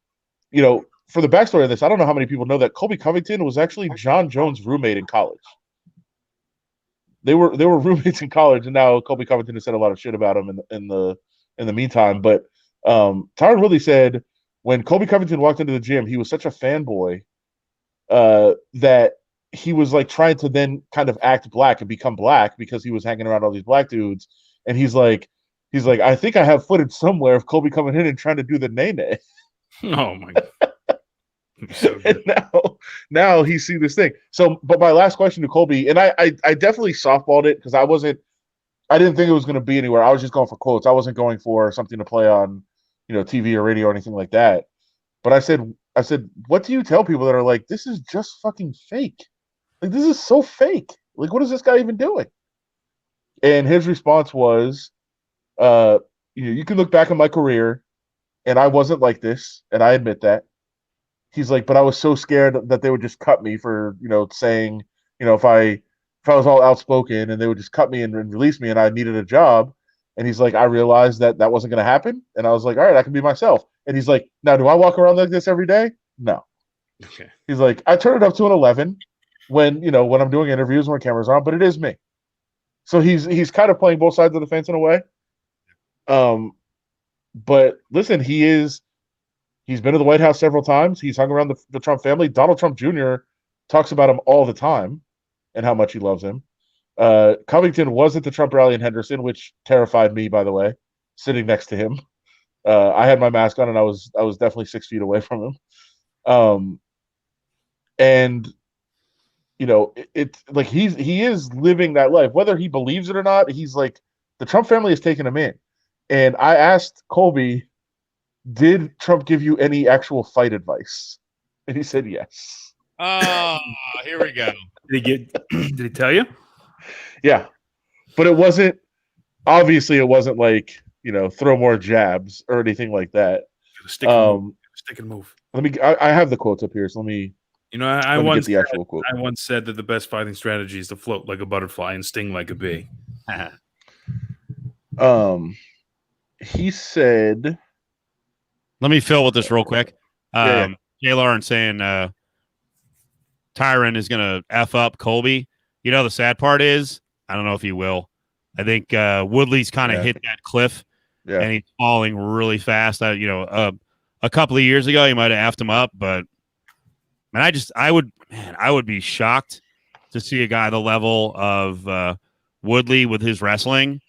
Speaker 3: For the backstory of this, I don't know how many people know that Colby Covington was actually John Jones' roommate in college. They were roommates in college, and now Colby Covington has said a lot of shit about him in the meantime. But Tyron Woodley said when Colby Covington walked into the gym, he was such a fanboy that he was like trying to then kind of act black and become black because he was hanging around all these black dudes. And he's like, I think I have footage somewhere of Colby coming in and trying to do the nay-nay.
Speaker 1: Oh my God. So
Speaker 3: and now he's seen this thing. So, but my last question to Colby, and I definitely softballed it because I didn't think it was going to be anywhere. I was just going for quotes. I wasn't going for something to play on, TV or radio or anything like that. But I said, what do you tell people that are like, this is just fucking fake? Like, this is so fake. Like, what is this guy even doing? And his response was, you can look back on my career, and I wasn't like this, and I admit that. He's like, but I was so scared that they would just cut me for, saying, if I was all outspoken and they would just cut me and release me and I needed a job. And he's like, I realized that wasn't going to happen. And I was like, all right, I can be myself. And he's like, now, do I walk around like this every day? No.
Speaker 1: Okay.
Speaker 3: He's like, I turn it up to an 11 when I'm doing interviews, when cameras are on, but it is me. So he's kind of playing both sides of the fence in a way. But listen, he's been to the White House several times. He's hung around the Trump family. Donald Trump Jr. talks about him all the time and how much he loves him. Covington was at the Trump rally in Henderson, which terrified me, by the way, sitting next to him. I had my mask on and I was definitely 6 feet away from him. And it's like he is living that life, whether he believes it or not. He's like, the Trump family has taken him in. And I asked Colby, did Trump give you any actual fight advice? And he said yes.
Speaker 2: Oh, here we go.
Speaker 1: Did he tell you?
Speaker 3: Yeah. But it wasn't like, throw more jabs or anything like that.
Speaker 1: Stick and move.
Speaker 3: I have the quotes up here, so let me
Speaker 1: I
Speaker 3: get
Speaker 1: once
Speaker 3: the actual quote.
Speaker 1: I once said that the best fighting strategy is to float like a butterfly and sting like a bee.
Speaker 3: He said,
Speaker 2: let me fill with this real quick. Jay Lawrence saying Tyron is going to F up Colby. The sad part is, I don't know if he will. I think Woodley's kind of hit that cliff, and he's falling really fast. A couple of years ago, he might have effed him up, but man, I would be shocked to see a guy the level of Woodley with his wrestling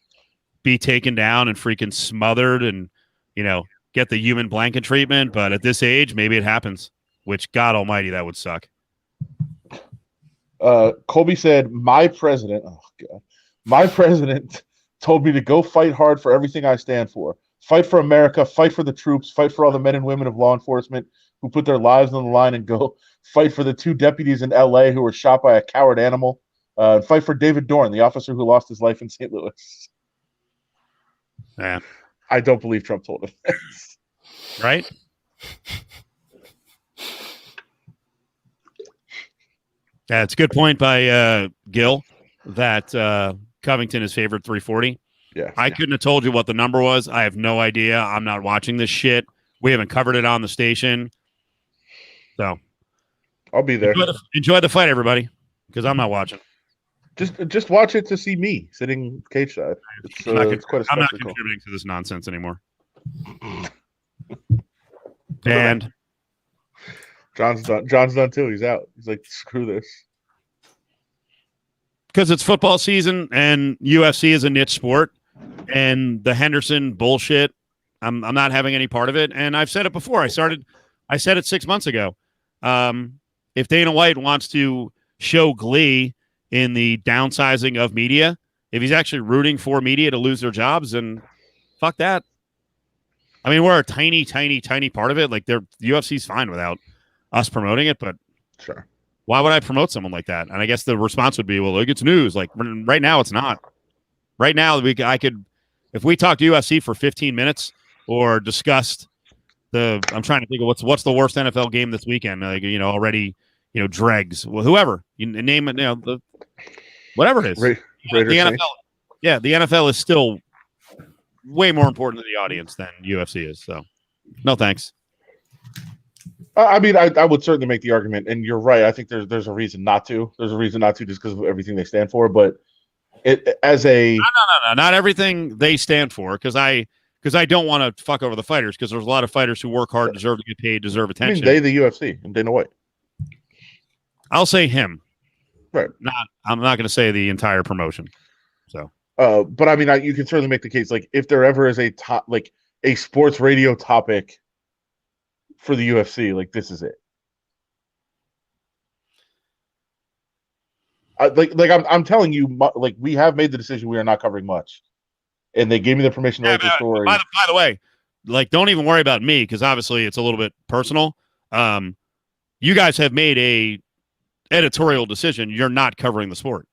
Speaker 2: be taken down and freaking smothered and, get the human blanket treatment. But at this age, maybe it happens, which God almighty, that would suck.
Speaker 3: Colby said, my president told me to go fight hard for everything I stand for. Fight for America, fight for the troops, fight for all the men and women of law enforcement who put their lives on the line, and go fight for the 2 deputies in L.A. who were shot by a coward animal. Fight for David Dorn, the officer who lost his life in St. Louis.
Speaker 2: Yeah.
Speaker 3: I don't believe Trump told him this.
Speaker 2: Right? Yeah, it's a good point by Gil that Covington is favored 340.
Speaker 3: Yeah.
Speaker 2: I couldn't have told you what the number was. I have no idea. I'm not watching this shit. We haven't covered it on the station. So
Speaker 3: I'll be there.
Speaker 2: Enjoy the fight, everybody, because I'm not watching.
Speaker 3: Just watch it to see me sitting cage side. It's quite a
Speaker 2: I'm not
Speaker 3: spectacle.
Speaker 2: contributing to this nonsense anymore. And
Speaker 3: John's done too. He's out. He's like, screw this.
Speaker 2: Because it's football season and UFC is a niche sport, and the Henderson bullshit, I'm not having any part of it. And I've said it before. I said it 6 months ago. If Dana White wants to show glee in the downsizing of media, if he's actually rooting for media to lose their jobs, then fuck that. I mean, we're a tiny, tiny, tiny part of it. Like, the UFC's fine without us promoting it, but
Speaker 3: Sure.
Speaker 2: Why would I promote someone like that? And I guess the response would be, well, look, it's news. Like, right now, it's not. Right now, if we talked to UFC for 15 minutes or discussed I'm trying to think of what's the worst NFL game this weekend. Already, dregs, well, whoever you name it, whatever it is.
Speaker 3: Raiders
Speaker 2: the NFL, yeah, the NFL is still way more important to the audience than UFC is. So, no thanks.
Speaker 3: I mean, I would certainly make the argument, and you're right. I think there's a reason not to. There's a reason not to just because of everything they stand for. But
Speaker 2: no, not everything they stand for, because I don't want to fuck over the fighters, because there's a lot of fighters who work hard, deserve to get paid, deserve attention.
Speaker 3: I mean, the UFC, and Dana White.
Speaker 2: I'll say him.
Speaker 3: Right.
Speaker 2: I'm not going to say the entire promotion. So.
Speaker 3: But I mean, you can certainly make the case, like, if there ever is a sports radio topic for the UFC, like, this is it. I'm telling you, like, we have made the decision we are not covering much, and they gave me the permission to write the story.
Speaker 2: By the way, like, don't even worry about me, because obviously it's a little bit personal. You guys have made a editorial decision. You're not covering the sport.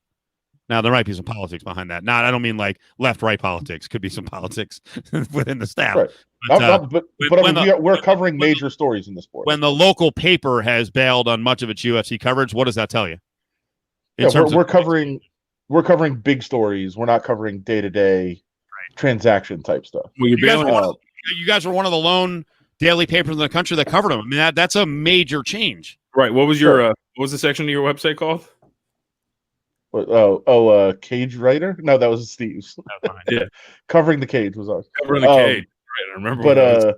Speaker 2: Now, there might be some politics behind that. I don't mean like left-right politics. Could be some politics within the staff.
Speaker 3: Right. But we're covering major stories in the sport.
Speaker 2: When the local paper has bailed on much of its UFC coverage, what does that tell you?
Speaker 3: We're covering big stories. We're not covering day-to-day transaction type stuff.
Speaker 2: Well, you guys are one of the lone daily papers in the country that covered them. I mean, that's a major change.
Speaker 1: Right. What was your what was the section of your website called?
Speaker 3: Cage Writer? No, that was Steve's.
Speaker 1: Yeah.
Speaker 3: Covering the Cage was ours.
Speaker 1: Covering the Cage. Right. I remember.
Speaker 3: But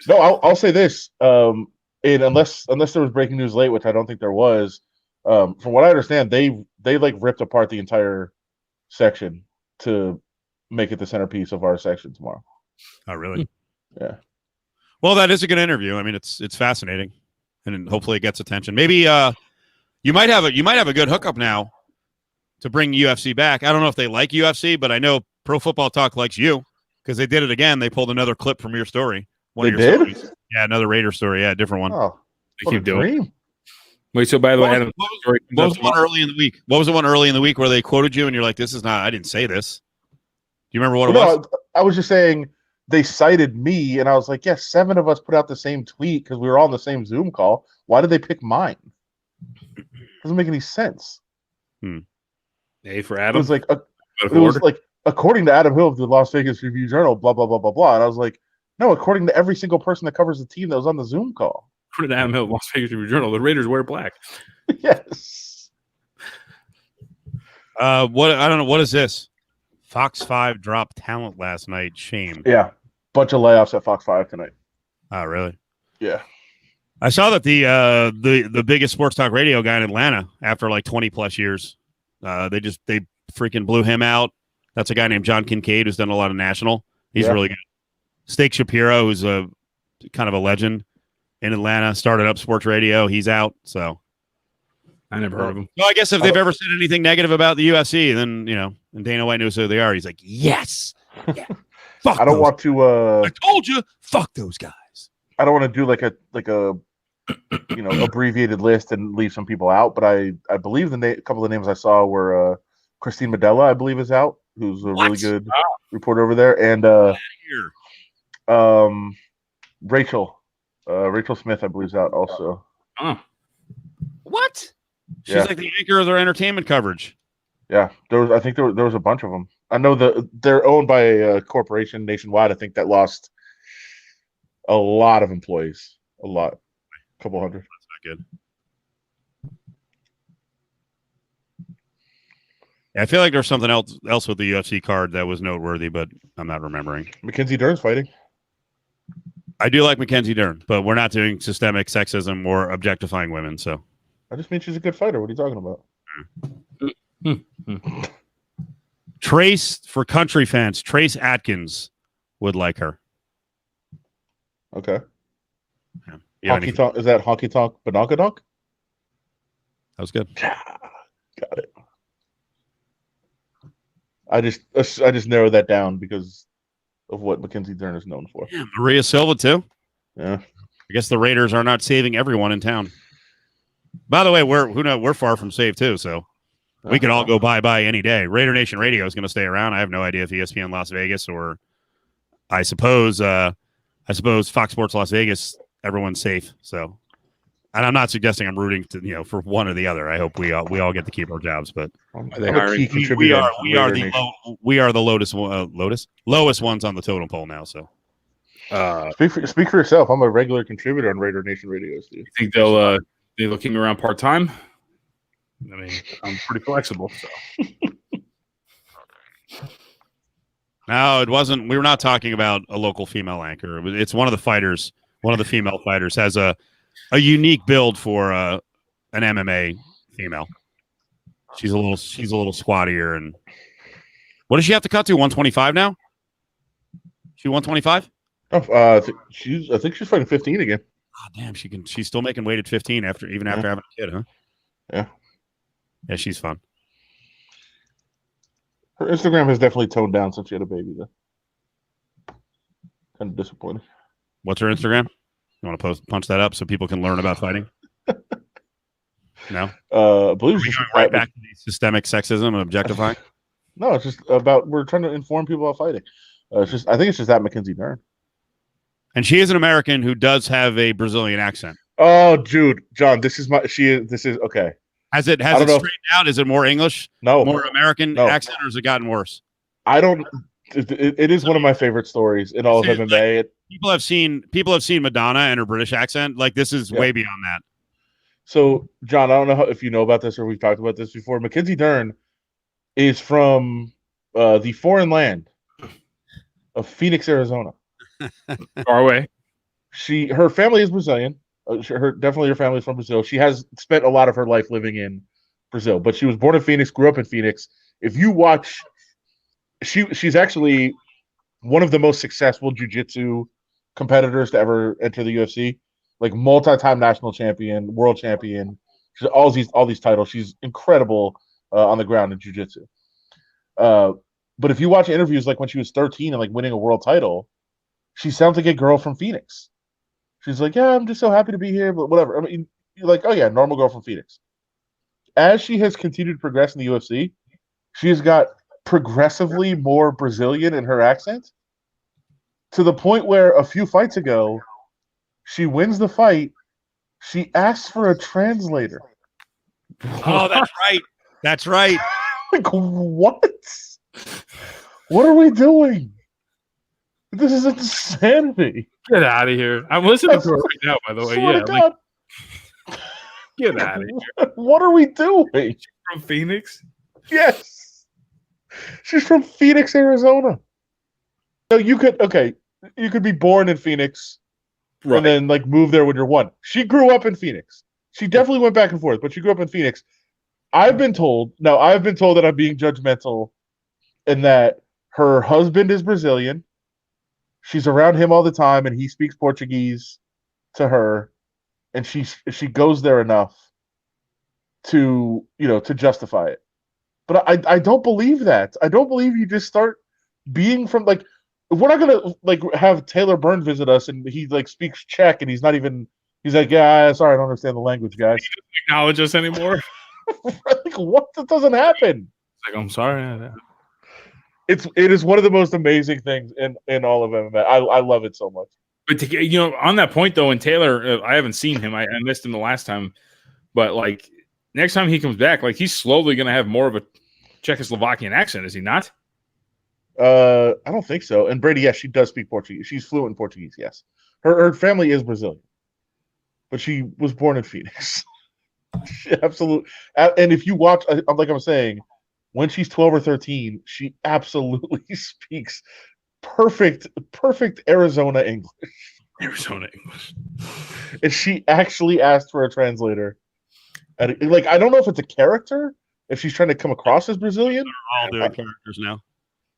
Speaker 3: no, I'll say this. And unless there was breaking news late, which I don't think there was, from what I understand, they like ripped apart the entire section to make it the centerpiece of our section tomorrow.
Speaker 2: Oh, really?
Speaker 3: Yeah.
Speaker 2: Well, that is a good interview. I mean, it's fascinating, and hopefully it gets attention. Maybe you might have a good hookup now to bring UFC back. I don't know if they like UFC, but I know Pro Football Talk likes you, because they did it again. They pulled another clip from your story.
Speaker 3: They did?
Speaker 2: Stories. Yeah, another Raider story. Yeah, different one.
Speaker 3: Oh,
Speaker 1: they keep doing it. Wait, so by the way, Adam,
Speaker 2: what was the one early in the week? What was the one early in the week where they quoted you and you're like, "This is not. I didn't say this." Do you remember what it was?
Speaker 3: I was just saying they cited me, and I was like, "Yes, 7 of us put out the same tweet because we were all on the same Zoom call. Why did they pick mine? Doesn't make any sense."
Speaker 1: A for Adam.
Speaker 3: It was like according to Adam Hill of the Las Vegas Review Journal, blah blah blah blah blah. And I was like, no, according to every single person that covers the team that was on the Zoom call.
Speaker 1: According to Adam Hill, Las Vegas Review Journal, the Raiders wear black.
Speaker 3: Yes.
Speaker 2: I don't know. What is this? Fox 5 dropped talent last night. Shame.
Speaker 3: Yeah, bunch of layoffs at Fox 5 tonight.
Speaker 2: Oh, really?
Speaker 3: Yeah.
Speaker 2: I saw that the biggest sports talk radio guy in Atlanta, after like 20 plus years, they freaking blew him out. That's a guy named John Kincaid who's done a lot of national. He's really good. Steak Shapiro, who's a kind of a legend in Atlanta, started up sports radio. He's out. So
Speaker 1: I never heard of him.
Speaker 2: Well, I guess if they've ever said anything negative about the UFC, then and Dana White knows who they are. He's like, yes, yeah. Fuck.
Speaker 3: I don't want to.
Speaker 2: I told you, fuck those guys.
Speaker 3: I don't want to do like a abbreviated list and leave some people out, but I believe a couple of names I saw were Christine Medella, I believe, is out, who's a really good reporter over there, and Rachel Smith, I believe, is out also.
Speaker 2: What? She's like the anchor of their entertainment coverage.
Speaker 3: Yeah, I think there was a bunch of them. I know they're owned by a corporation nationwide. I think that lost a lot of employees. A couple hundred.
Speaker 2: That's not good. Yeah, I feel like there's something else with the UFC card that was noteworthy, but I'm not remembering.
Speaker 3: Mackenzie Dern's fighting.
Speaker 2: I do like Mackenzie Dern, but we're not doing systemic sexism or objectifying women. So
Speaker 3: I just mean she's a good fighter. What are you talking about?
Speaker 2: Trace, for country fans, Trace Atkins would like her.
Speaker 3: Okay.
Speaker 2: Yeah.
Speaker 3: Honky Tonk, is that Honky Tonk Badonkadonk?
Speaker 2: That was good.
Speaker 3: Got it. I just narrowed that down because of what Mackenzie Dern is known for.
Speaker 2: Yeah, Maria Silva too.
Speaker 3: Yeah.
Speaker 2: I guess the Raiders are not saving everyone in town. By the way, we're far from safe too, so we could all go bye any day. Raider Nation Radio is going to stay around. I have no idea if ESPN Las Vegas or I suppose Fox Sports Las Vegas, everyone's safe. So, and I'm not suggesting I'm rooting to for one or the other. I hope we all get to keep our jobs, but we are the lowest ones on the totem pole now. So,
Speaker 3: speak for yourself. I'm a regular contributor on Raider Nation Radio, Steve.
Speaker 1: You think they'll be looking around part time? I mean, I'm pretty flexible. So.
Speaker 2: No, it wasn't. We were not talking about a local female anchor. It's one of the fighters. One of the female fighters has a unique build for an MMA female. She's a little squattier. And what does she have to cut to? 125 now? She 125?
Speaker 3: I think she's fighting 15 again.
Speaker 2: Oh, damn, she's still making weight at 15 after having a kid, huh?
Speaker 3: Yeah.
Speaker 2: Yeah, she's fun.
Speaker 3: Her Instagram has definitely toned down since she had a baby, though. Kind of disappointing.
Speaker 2: What's her Instagram? You want to punch that up so people can learn about fighting? No?
Speaker 3: I believe
Speaker 2: she's right back to the systemic sexism and objectifying?
Speaker 3: No, it's just about we're trying to inform people about fighting. I think it's just that Mackenzie Dern.
Speaker 2: And she is an American who does have a Brazilian accent.
Speaker 3: Oh, dude, John, this is okay.
Speaker 2: Has it straightened out? Is it more English?
Speaker 3: No.
Speaker 2: More American accent, or has it gotten worse?
Speaker 3: I don't. It is one of my favorite stories in all of MMA.
Speaker 2: Like, people have seen Madonna and her British accent. Like, this is way beyond that.
Speaker 3: So, John, I don't know if you know about this or we've talked about this before. Mackenzie Dern is from the foreign land of Phoenix, Arizona.
Speaker 1: Far away.
Speaker 3: Her family is Brazilian. Definitely her family is from Brazil. She has spent a lot of her life living in Brazil, but she was born in Phoenix, grew up in Phoenix. If you watch, she's actually one of the most successful jiu-jitsu competitors to ever enter the UFC. Like multi-time national champion, world champion. She's all these titles. She's incredible on the ground in jiu-jitsu. But if you watch interviews like when she was 13 and like winning a world title, she sounds like a girl from Phoenix. She's like, yeah, I'm just so happy to be here, but whatever. I mean, you're like, oh yeah, normal girl from Phoenix. As she has continued to progress in the UFC, she has got progressively more Brazilian in her accent to the point where a few fights ago, she wins the fight. She asks for a translator.
Speaker 2: Oh, that's right. That's right.
Speaker 3: Like, what? What are we doing? This is insanity.
Speaker 1: Get out of here. I'm listening to her right now, by the way. Yeah. Get out of here.
Speaker 3: What are we doing?
Speaker 1: She's from Phoenix?
Speaker 3: Yes. She's from Phoenix, Arizona. So you could be born in Phoenix and then like move there when you're one. She grew up in Phoenix. She definitely went back and forth, but she grew up in Phoenix. I've been told that I'm being judgmental and that her husband is Brazilian. She's around him all the time, and he speaks Portuguese to her, and she goes there enough to justify it. But I don't believe that. I don't believe you just start being from like. We're not gonna like have Taylor Byrne visit us, and he like speaks Czech, and he's like, yeah, sorry, I don't understand the language, guys.
Speaker 1: He doesn't acknowledge us anymore.
Speaker 3: Like what? That doesn't happen.
Speaker 1: It's like, I'm sorry.
Speaker 3: it is one of the most amazing things in all of MMA. I love it so much.
Speaker 1: But on that point though, and Taylor, I haven't seen him. I missed him the last time, but like next time he comes back, like he's slowly going to have more of a Czechoslovakian accent, is he not?
Speaker 3: I don't think so. And Brady, yes, she does speak Portuguese. She's fluent in Portuguese. Yes, her family is Brazilian, but she was born in Phoenix. Absolutely. And if you watch, like I'm saying, when she's 12 or 13, she absolutely speaks perfect Arizona English.
Speaker 1: Arizona English.
Speaker 3: And she actually asked for a translator. And like, I don't know if it's a character, if she's trying to come across as Brazilian.
Speaker 2: They're all doing characters now.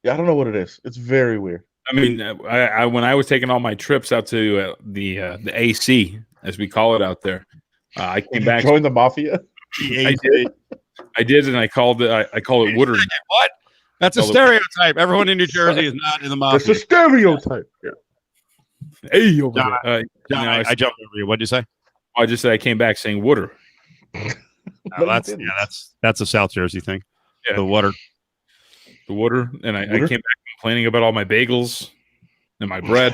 Speaker 3: Yeah, I don't know what it is. It's very weird.
Speaker 1: I mean, I when I was taking all my trips out to the AC, as we call it out there, I came back.
Speaker 3: Join the mafia.
Speaker 1: I did, and I called it Woodard.
Speaker 2: What? That's a stereotype. Everyone in New Jersey is not in the mafia.
Speaker 3: That's a stereotype. Yeah.
Speaker 1: Hey,
Speaker 2: John, I jumped over you. What'd you say?
Speaker 1: I just said I came back saying Woodard.
Speaker 2: That's a South Jersey thing.
Speaker 1: Yeah.
Speaker 2: The water.
Speaker 1: The water, and I came back complaining about all my bagels and my bread.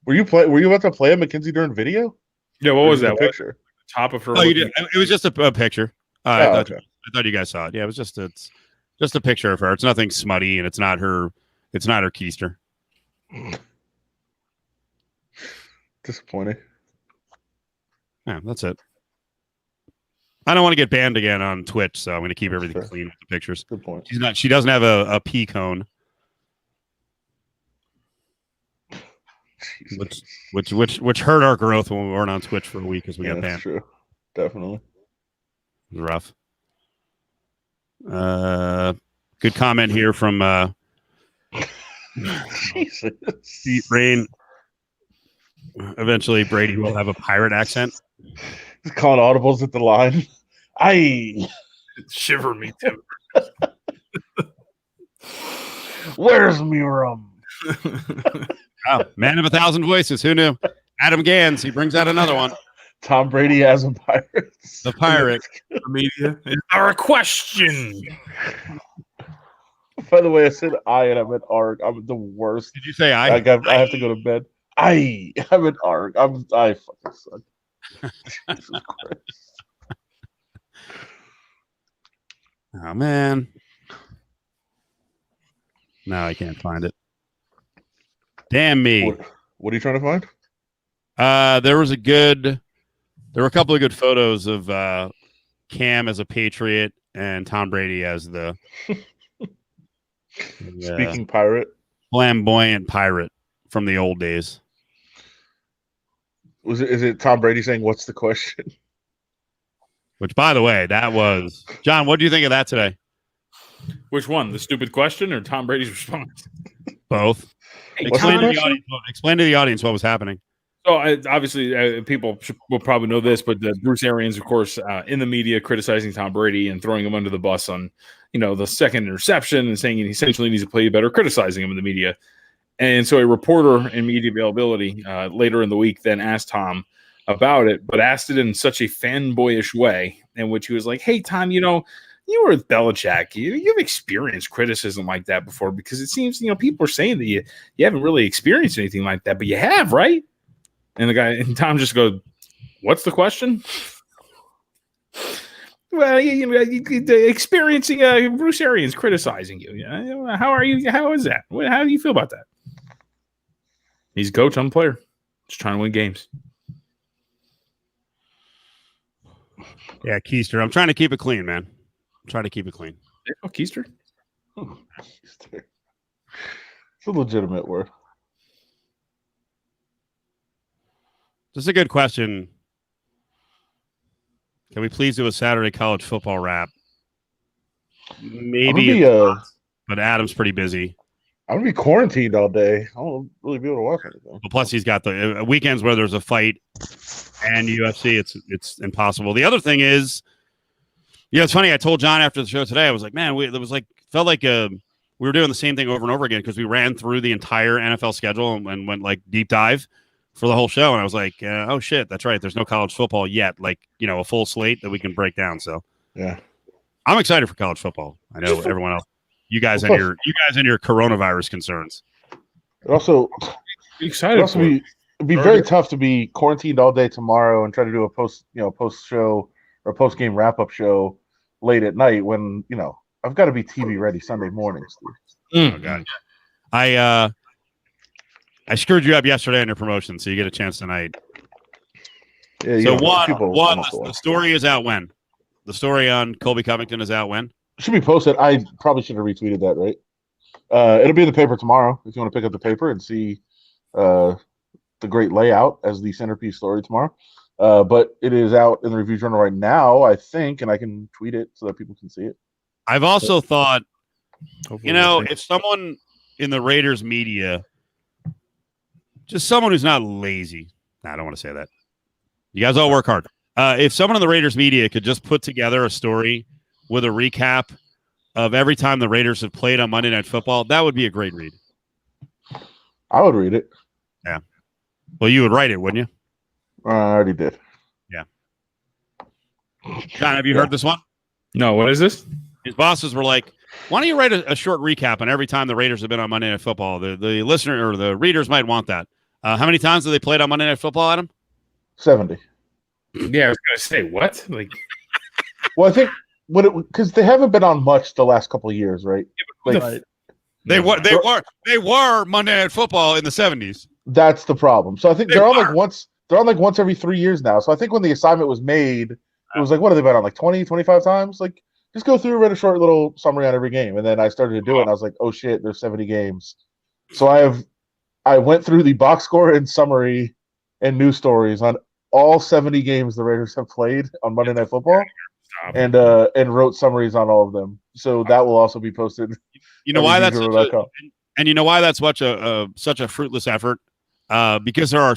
Speaker 3: Were you about to play a Mackenzie Dern video?
Speaker 1: Yeah, what was that
Speaker 3: picture?
Speaker 1: The top of her.
Speaker 2: Oh, you did. It was just a picture.
Speaker 3: Okay.
Speaker 2: I thought you guys saw it. Yeah, it was just a picture of her. It's nothing smutty, and it's not her keister.
Speaker 3: Disappointing.
Speaker 2: Yeah, that's it. I don't want to get banned again on Twitch, so I'm going to keep everything clean with the pictures.
Speaker 3: Good point.
Speaker 2: She doesn't have a pea cone, which hurt our growth when we weren't on Twitch for a week because we got banned.
Speaker 3: True, definitely.
Speaker 2: It was rough. Good comment here from
Speaker 3: Jesus.
Speaker 2: Rain. Eventually, Brady will have a pirate accent.
Speaker 3: He's calling audibles at the line. Aye.
Speaker 1: Shiver me timber.
Speaker 3: Where's me rum?
Speaker 2: Wow, man of 1,000 voices. Who knew? Adam Gans. He brings out another one.
Speaker 3: Tom Brady as a pirate.
Speaker 2: The pirate.
Speaker 1: The media. Is there a question?
Speaker 3: By the way, I said I and I meant arg. I'm the worst.
Speaker 2: Did you say I?
Speaker 3: I have to go to bed. I meant arg. I fucking suck. Jesus Christ.
Speaker 2: Oh man. No, I can't find it. Damn me.
Speaker 3: What are you trying to find?
Speaker 2: There were a couple of good photos of Cam as a Patriot and Tom Brady as the
Speaker 3: speaking pirate.
Speaker 2: Flamboyant pirate from the old days.
Speaker 3: Is it Tom Brady saying, "What's the question?"
Speaker 2: Which, by the way, that was John. What do you think of that today?
Speaker 1: Which one? The stupid question or Tom Brady's response?
Speaker 2: Both.
Speaker 1: Hey,
Speaker 2: Explain to the audience what was happening.
Speaker 1: So obviously, people will probably know this, but Bruce Arians, of course, in the media criticizing Tom Brady and throwing him under the bus on, the second interception and saying he essentially needs to play better, criticizing him in the media. And so a reporter in media availability later in the week then asked Tom about it, but asked it in such a fanboyish way in which he was like, "Hey, Tom, you were with Belichick. You've experienced criticism like that before because it seems, people are saying that you haven't really experienced anything like that, but you have, right?" And Tom just goes, "What's the question?" Well, experiencing Bruce Arians criticizing you. How are you? How is that? How do you feel about that? He's a coach, I'm a player. Just trying to win games.
Speaker 2: Yeah, Keister. I'm trying to keep it clean, man. I'm trying to keep it clean.
Speaker 1: Oh, Keister?
Speaker 3: Keister. It's a legitimate word.
Speaker 2: This is a good question. Can we please do a Saturday college football wrap? Maybe, but Adam's pretty busy.
Speaker 3: I'm going to be quarantined all day. I won't really be able to watch anything.
Speaker 2: Well, plus, he's got the weekends where there's a fight and UFC. It's impossible. The other thing is, it's funny. I told John after the show today, I was like, man, felt like we were doing the same thing over and over again because we ran through the entire NFL schedule and went like deep dive for the whole show. And I was like, oh shit, that's right. There's no college football yet. Like, a full slate that we can break down. So
Speaker 3: yeah,
Speaker 2: I'm excited for college football. I know everyone else. You guys and your coronavirus concerns.
Speaker 3: It also,
Speaker 1: Excited for it.
Speaker 3: it'd be very tough to be quarantined all day tomorrow and try to do a post show or post game wrap up show late at night when I've got to be TV ready Sunday mornings.
Speaker 2: Oh God, I screwed you up yesterday on your promotion, so you get a chance tonight.
Speaker 3: Yeah,
Speaker 2: so the story is out when? The story on Colby Covington is out when?
Speaker 3: Should be posted. I probably should have retweeted that, right? It'll be in the paper tomorrow if you want to pick up the paper and see the great layout as the centerpiece story tomorrow. But it is out in the Review Journal right now, I think, and I can tweet it so that people can see it.
Speaker 2: I've also thought, if someone in the Raiders media, just someone who's not lazy, I don't want to say that. You guys all work hard. If someone in the Raiders media could just put together a story with a recap of every time the Raiders have played on Monday Night Football, that would be a great read.
Speaker 3: I would read it.
Speaker 2: Yeah. Well, you would write it, wouldn't you?
Speaker 3: I already did.
Speaker 2: Yeah. John, have you heard this one?
Speaker 1: No, what is this?
Speaker 2: His bosses were like, why don't you write a short recap on every time the Raiders have been on Monday Night Football? The listener or the readers might want that. How many times have they played on Monday Night Football, Adam?
Speaker 3: 70.
Speaker 1: Yeah, I was going to say, what?
Speaker 3: Well, I think because they haven't been on much the last couple of years, right?
Speaker 2: They were Monday Night Football in the 70s.
Speaker 3: That's the problem. So I think they're on once every 3 years now. So I think when the assignment was made, it was like, what have they been on, like 20, 25 times? Like, just go through and read a short little summary on every game. And then I started to do it, and I was like, oh shit, there's 70 games. So I went through the box score and summary and news stories on all 70 games the Raiders have played on Monday Night Football, and wrote summaries on all of them. So that will also be posted.
Speaker 2: You know why that's such a fruitless effort? Because there are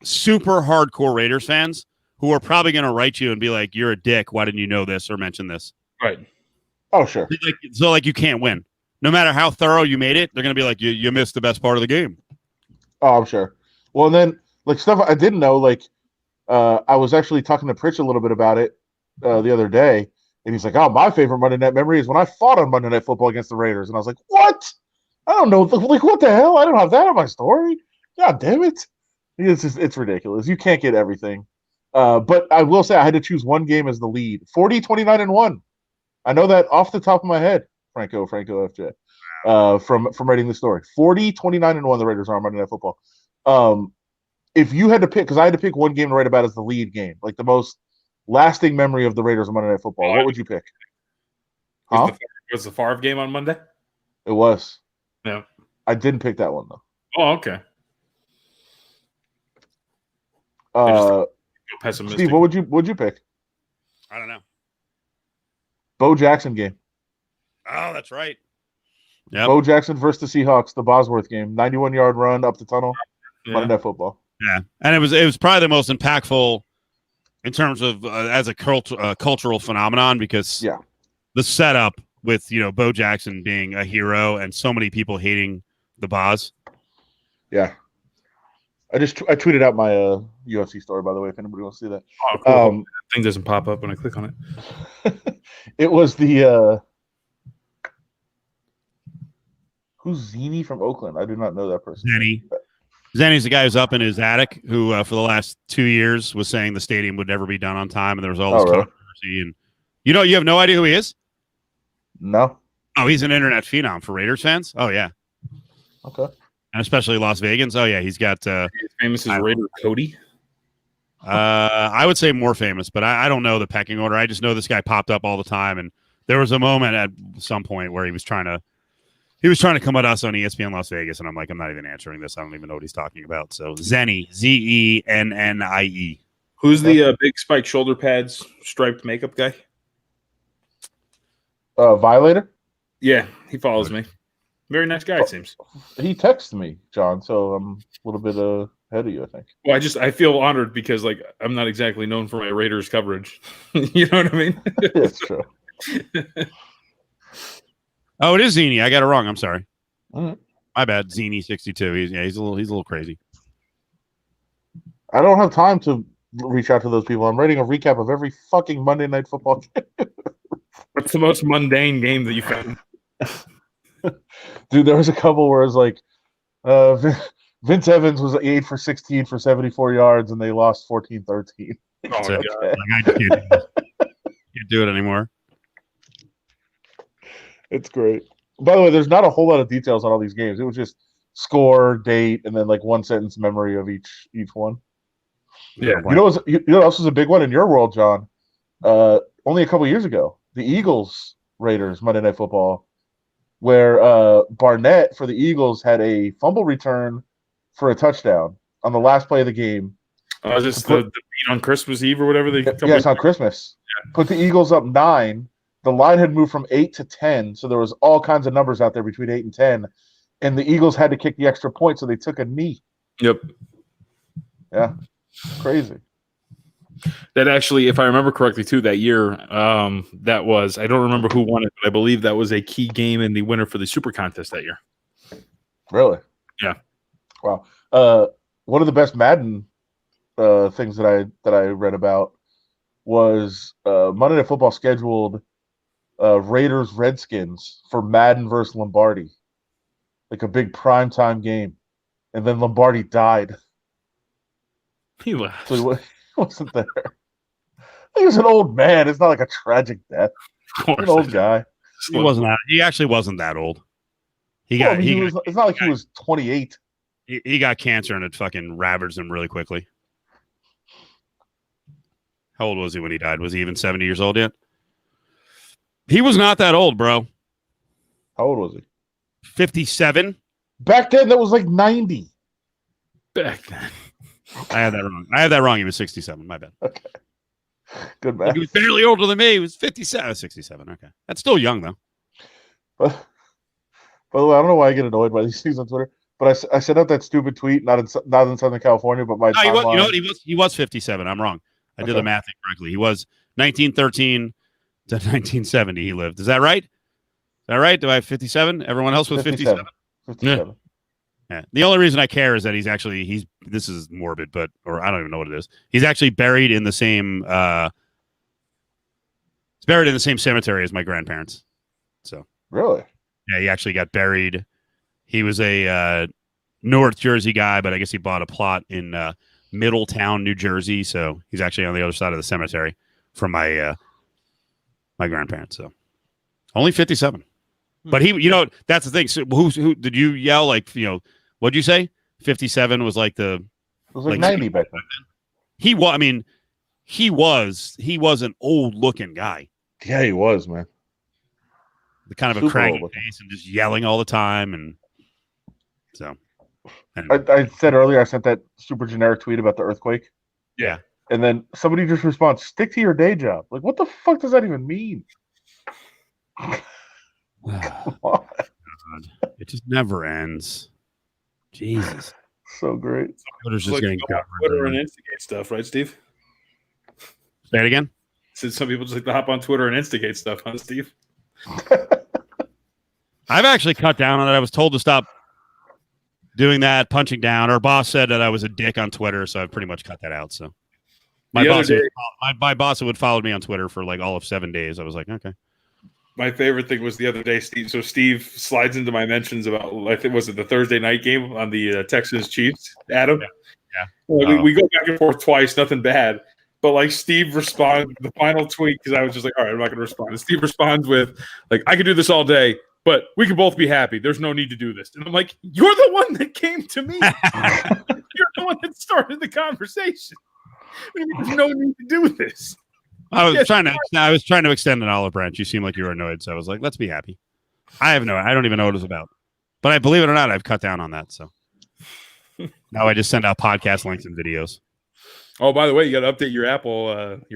Speaker 2: super hardcore Raiders fans who are probably going to write you and be like, "You're a dick. Why didn't you know this or mention this?"
Speaker 1: Right.
Speaker 3: Oh, sure.
Speaker 2: So you can't win. No matter how thorough you made it, they're going to be like, "You missed the best part of the game."
Speaker 3: Oh, I'm sure. Well, and then stuff I didn't know, I was actually talking to Pritch a little bit about it the other day, and he's like, "Oh, my favorite Monday night memory is when I fought on Monday Night Football against the Raiders." And I was like, "What? I don't know. What the hell? I don't have that in my story. God damn it! It's ridiculous. You can't get everything." But I will say I had to choose one game as the lead. 40, 29-1. I know that off the top of my head, Franco FJ, from writing the story. 40, 29-1 the Raiders are on Monday Night Football. If you had to pick, because I had to pick one game to write about as the lead game, like the most lasting memory of the Raiders on Monday Night Football, what would you pick?
Speaker 1: Was the Favre game on Monday?
Speaker 3: It was.
Speaker 1: No.
Speaker 3: I didn't pick that one, though.
Speaker 1: Oh, okay. Pessimistic.
Speaker 3: Steve, what would you pick?
Speaker 2: I don't know.
Speaker 3: Bo Jackson game.
Speaker 2: Oh, that's right. Yeah.
Speaker 3: Bo Jackson versus the Seahawks, the Bosworth game. 91-yard run up the tunnel. Monday Night Football.
Speaker 2: Yeah, and it was probably the most impactful in terms of as a cultural phenomenon because the setup with Bo Jackson being a hero and so many people hating the Boz.
Speaker 3: Yeah. I tweeted out my UFC story, by the way, if anybody wants to see that.
Speaker 1: Oh, cool. Thing doesn't pop up when I click on
Speaker 3: it. It was the who's Zini from Oakland? I do not know that person.
Speaker 2: Zenny's the guy who's up in his attic who, for the last 2 years, was saying the stadium would never be done on time, and there was all this controversy. And you have no idea who he is?
Speaker 3: No.
Speaker 2: Oh, he's an internet phenom for Raiders fans. Oh yeah.
Speaker 3: Okay.
Speaker 2: And especially Las Vegans. Oh yeah, he's got.
Speaker 1: Famous as Raider Cody.
Speaker 2: I would say more famous, but I don't know the pecking order. I just know this guy popped up all the time, and there was a moment at some point where he was trying to come at us on ESPN Las Vegas, and I'm like, I'm not even answering this. I don't even know what he's talking about. So Zennie, Zennie.
Speaker 1: Who's the big spiked shoulder pads, striped makeup guy?
Speaker 3: Violator?
Speaker 1: Yeah, he follows me. Very nice guy, it seems.
Speaker 3: He texted me, John, so I'm a little bit ahead of you, I think.
Speaker 1: Well, I feel honored because I'm not exactly known for my Raiders coverage. You know what I mean?
Speaker 3: It's true.
Speaker 2: Oh, it is Zini. I got it wrong. I'm sorry.
Speaker 3: Right.
Speaker 2: My bad. Zini 62. He's a little crazy.
Speaker 3: I don't have time to reach out to those people. I'm writing a recap of every fucking Monday Night Football game.
Speaker 1: What's the most mundane game that you found?
Speaker 3: Dude, there was a couple where it was like Vince Evans was 8 for 16 for 74 yards, and they lost 14-13.
Speaker 1: Oh,
Speaker 2: So,
Speaker 1: God.
Speaker 2: like, I just can't do it anymore.
Speaker 3: It's great. By the way, there's not a whole lot of details on all these games. It was just score, date, and then like one sentence memory of each one.
Speaker 1: Yeah.
Speaker 3: You know what else was a big one in your world, John? Only a couple years ago, the Eagles Raiders Monday Night Football, where Barnett for the Eagles had a fumble return for a touchdown on the last play of the game.
Speaker 1: Is this the beat on Christmas Eve or whatever?
Speaker 3: Yes, on Christmas. Yeah. Put the Eagles up 9. The line had moved from 8 to 10, so there was all kinds of numbers out there between 8 and 10, and the Eagles had to kick the extra point, so they took a knee.
Speaker 1: Yep.
Speaker 3: Yeah, crazy.
Speaker 1: That actually, if I remember correctly, too, that year, that was, I don't remember who won it, but I believe that was a key game in the winner for the Super Contest that year.
Speaker 3: Really?
Speaker 1: Yeah.
Speaker 3: Wow. One of the best Madden things that I read about was Monday Night Football scheduled Raiders Redskins for Madden versus Lombardi, like a big primetime game, and then Lombardi died.
Speaker 1: He left.
Speaker 3: So he wasn't there. He was an old man. It's not like a tragic death. An old guy.
Speaker 2: He actually wasn't that old. It's
Speaker 3: not like he was 28.
Speaker 2: He got cancer and it fucking ravaged him really quickly. How old was he when he died? Was he even 70 years old yet? He was not that old, bro.
Speaker 3: How old was he?
Speaker 2: 57.
Speaker 3: Back then, that was like 90.
Speaker 1: Back then.
Speaker 2: I had that wrong. He was 67. My bad.
Speaker 3: Okay. Good man.
Speaker 2: Like, he was barely older than me. He was 57. 67. Okay. That's still young, though.
Speaker 3: By the way, I don't know why I get annoyed by these things on Twitter, but I sent out that stupid tweet, not in Southern California, but my timeline.
Speaker 2: He was 57. I'm wrong. I did the math incorrectly. He was 1913 to 1970 he lived. Is that right? Do I have 57? Everyone else was 57?
Speaker 3: 57.
Speaker 2: Yeah. The only reason I care is that he's this is morbid, or I don't even know what it is. He's actually buried in the same cemetery as my grandparents. So
Speaker 3: really?
Speaker 2: Yeah, he actually got buried. He was a North Jersey guy, but I guess he bought a plot in Middletown, New Jersey. So he's actually on the other side of the cemetery from my grandparents. So only 57. But that's the thing. So who did you yell? Like, what'd you say? 57 was like
Speaker 3: it was like 90 back then.
Speaker 2: He was an old looking guy.
Speaker 3: Yeah, he was, man.
Speaker 2: The kind of a craggy face and just yelling all the time. And so
Speaker 3: anyway. I said earlier, I sent that super generic tweet about the earthquake.
Speaker 2: Yeah.
Speaker 3: And then somebody just responds, stick to your day job. Like, what the fuck does that even mean? Come on.
Speaker 2: God. It just never ends. Jesus.
Speaker 3: So great.
Speaker 1: Twitter's just getting Twitter and instigate stuff, right, Steve?
Speaker 2: Say it again?
Speaker 1: Since some people just like to hop on Twitter and instigate stuff, huh, Steve?
Speaker 2: I've actually cut down on it. I was told to stop doing that, punching down. Our boss said that I was a dick on Twitter, so I've pretty much cut that out. So my boss who had followed me on Twitter for like all of 7 days. I was like, okay.
Speaker 1: My favorite thing was the other day, Steve. So Steve slides into my mentions about, I think, was it the Thursday night game on the Texans Chiefs? Adam,
Speaker 2: yeah.
Speaker 1: We go back and forth twice, nothing bad. But like Steve responds the final tweet because I was just like, all right, I'm not going to respond. And Steve responds with like, I could do this all day, but we can both be happy. There's no need to do this. And I'm like, you're the one that came to me. You're the one that started the conversation. There's no need to do this.
Speaker 2: I was trying to extend an olive branch. You seem like you were annoyed, so I was like, let's be happy. I don't even know what it was about. But I believe it or not, I've cut down on that. So now I just send out podcast links and videos.
Speaker 1: Oh, by the way, you got to update your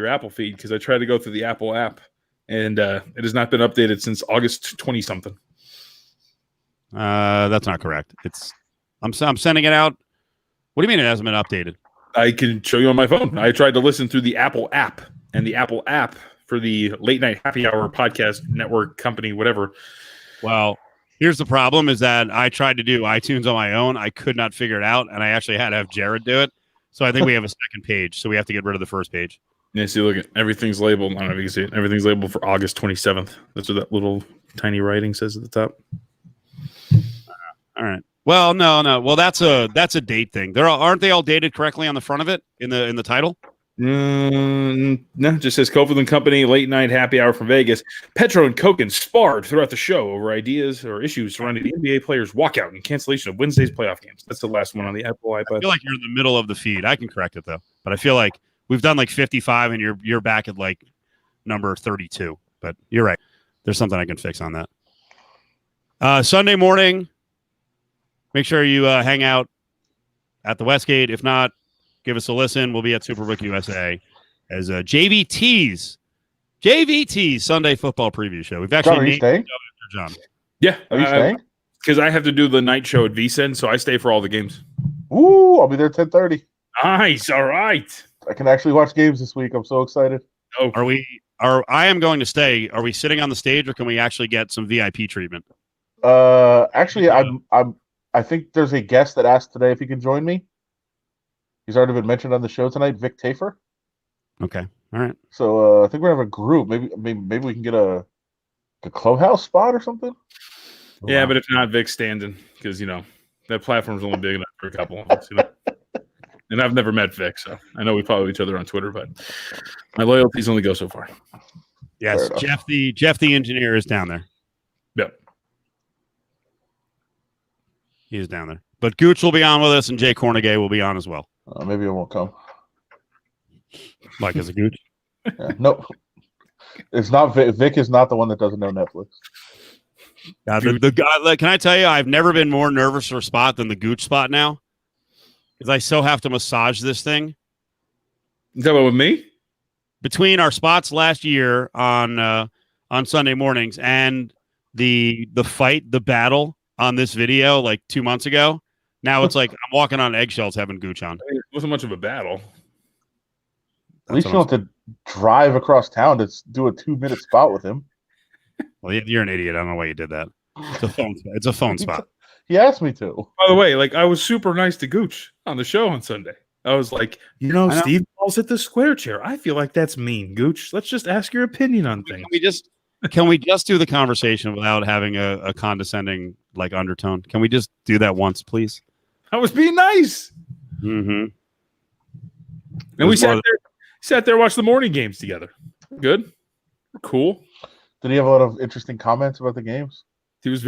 Speaker 1: Apple feed because I tried to go through the Apple app and it has not been updated since August 20 something.
Speaker 2: That's not correct. I'm sending it out. What do you mean it hasn't been updated?
Speaker 1: I can show you on my phone. I tried to listen through the Apple app, and the Apple app for the late night happy hour podcast network company, whatever.
Speaker 2: Well, here's the problem is that I tried to do iTunes on my own. I could not figure it out, and I actually had to have Jared do it. So I think we have a second page, so we have to get rid of the first page.
Speaker 1: Yeah, see, look at everything's labeled. I don't know if you can see it. Everything's labeled for August 27th. That's what that little tiny writing says at the top.
Speaker 2: All right. Well, no. Well, that's a date thing. Aren't they all dated correctly on the front of it in the title?
Speaker 1: No, it just says Covington Company late night happy hour from Vegas. Petro and Koken sparred throughout the show over ideas or issues surrounding the NBA players' walkout and cancellation of Wednesday's playoff games. That's the last one on the Apple iPad.
Speaker 2: I feel like you're in the middle of the feed. I can correct it though, but I feel like we've done like 55 and you're back at like number 32. But you're right. There's something I can fix on that. Sunday morning, make sure you hang out at the Westgate. If not, give us a listen. We'll be at Superbook USA as JVT's Sunday football preview show. We've actually
Speaker 3: John, are you staying?
Speaker 2: John.
Speaker 1: Yeah,
Speaker 3: Are you staying?
Speaker 1: because I have to do the night show at VSEN, so I stay for all the games.
Speaker 3: Ooh, I'll be there at 10:30.
Speaker 1: Nice. All right.
Speaker 3: I can actually watch games this week. I'm so excited.
Speaker 1: Oh,
Speaker 2: I am going to stay. Are we sitting on the stage or can we actually get some VIP treatment?
Speaker 3: Actually, I think there's a guest that asked today if he can join me. He's already been mentioned on the show tonight, Vic Tafer.
Speaker 2: Okay. All right.
Speaker 3: So I think we're gonna have a group. Maybe we can get a clubhouse spot or something.
Speaker 1: yeah, but if not, Vic's standing because that platform's only big enough for a couple of us. And I've never met Vic, so I know we follow each other on Twitter, but my loyalties only go so far.
Speaker 2: Yes, Jeff the engineer is down there.
Speaker 1: Yep.
Speaker 2: He is down there. But Gooch will be on with us, and Jay Cornegay will be on as well.
Speaker 3: Maybe I won't come.
Speaker 2: Like as a Gooch?
Speaker 3: Yeah, no, it's not Vic. Vic is not the one that doesn't know Netflix.
Speaker 2: The guy. Can I tell you, I've never been more nervous for a spot than the Gooch spot now, because I so have to massage this thing.
Speaker 1: You talking about with me?
Speaker 2: Between our spots last year on Sunday mornings and the fight, the battle on this video like 2 months ago, now it's like I'm walking on eggshells having Gooch on.
Speaker 1: It wasn't much of a battle.
Speaker 3: At least you don't have to drive across town to do a 2-minute spot with him.
Speaker 2: Well, you're an idiot. I don't know why you did that. It's a phone spot.
Speaker 3: He asked me to.
Speaker 1: By the way, I was super nice to Gooch on the show on Sunday. I was like, Steve calls it the square chair. I feel like that's mean, Gooch. Let's just ask your opinion on things.
Speaker 2: Can we just do the conversation without having a condescending undertone? Can we just do that once, please?
Speaker 1: I was being nice.
Speaker 2: Mm-hmm.
Speaker 1: And we sat there, watched the morning games together. Good. Cool.
Speaker 3: Did he have a lot of interesting comments about the games?
Speaker 1: He was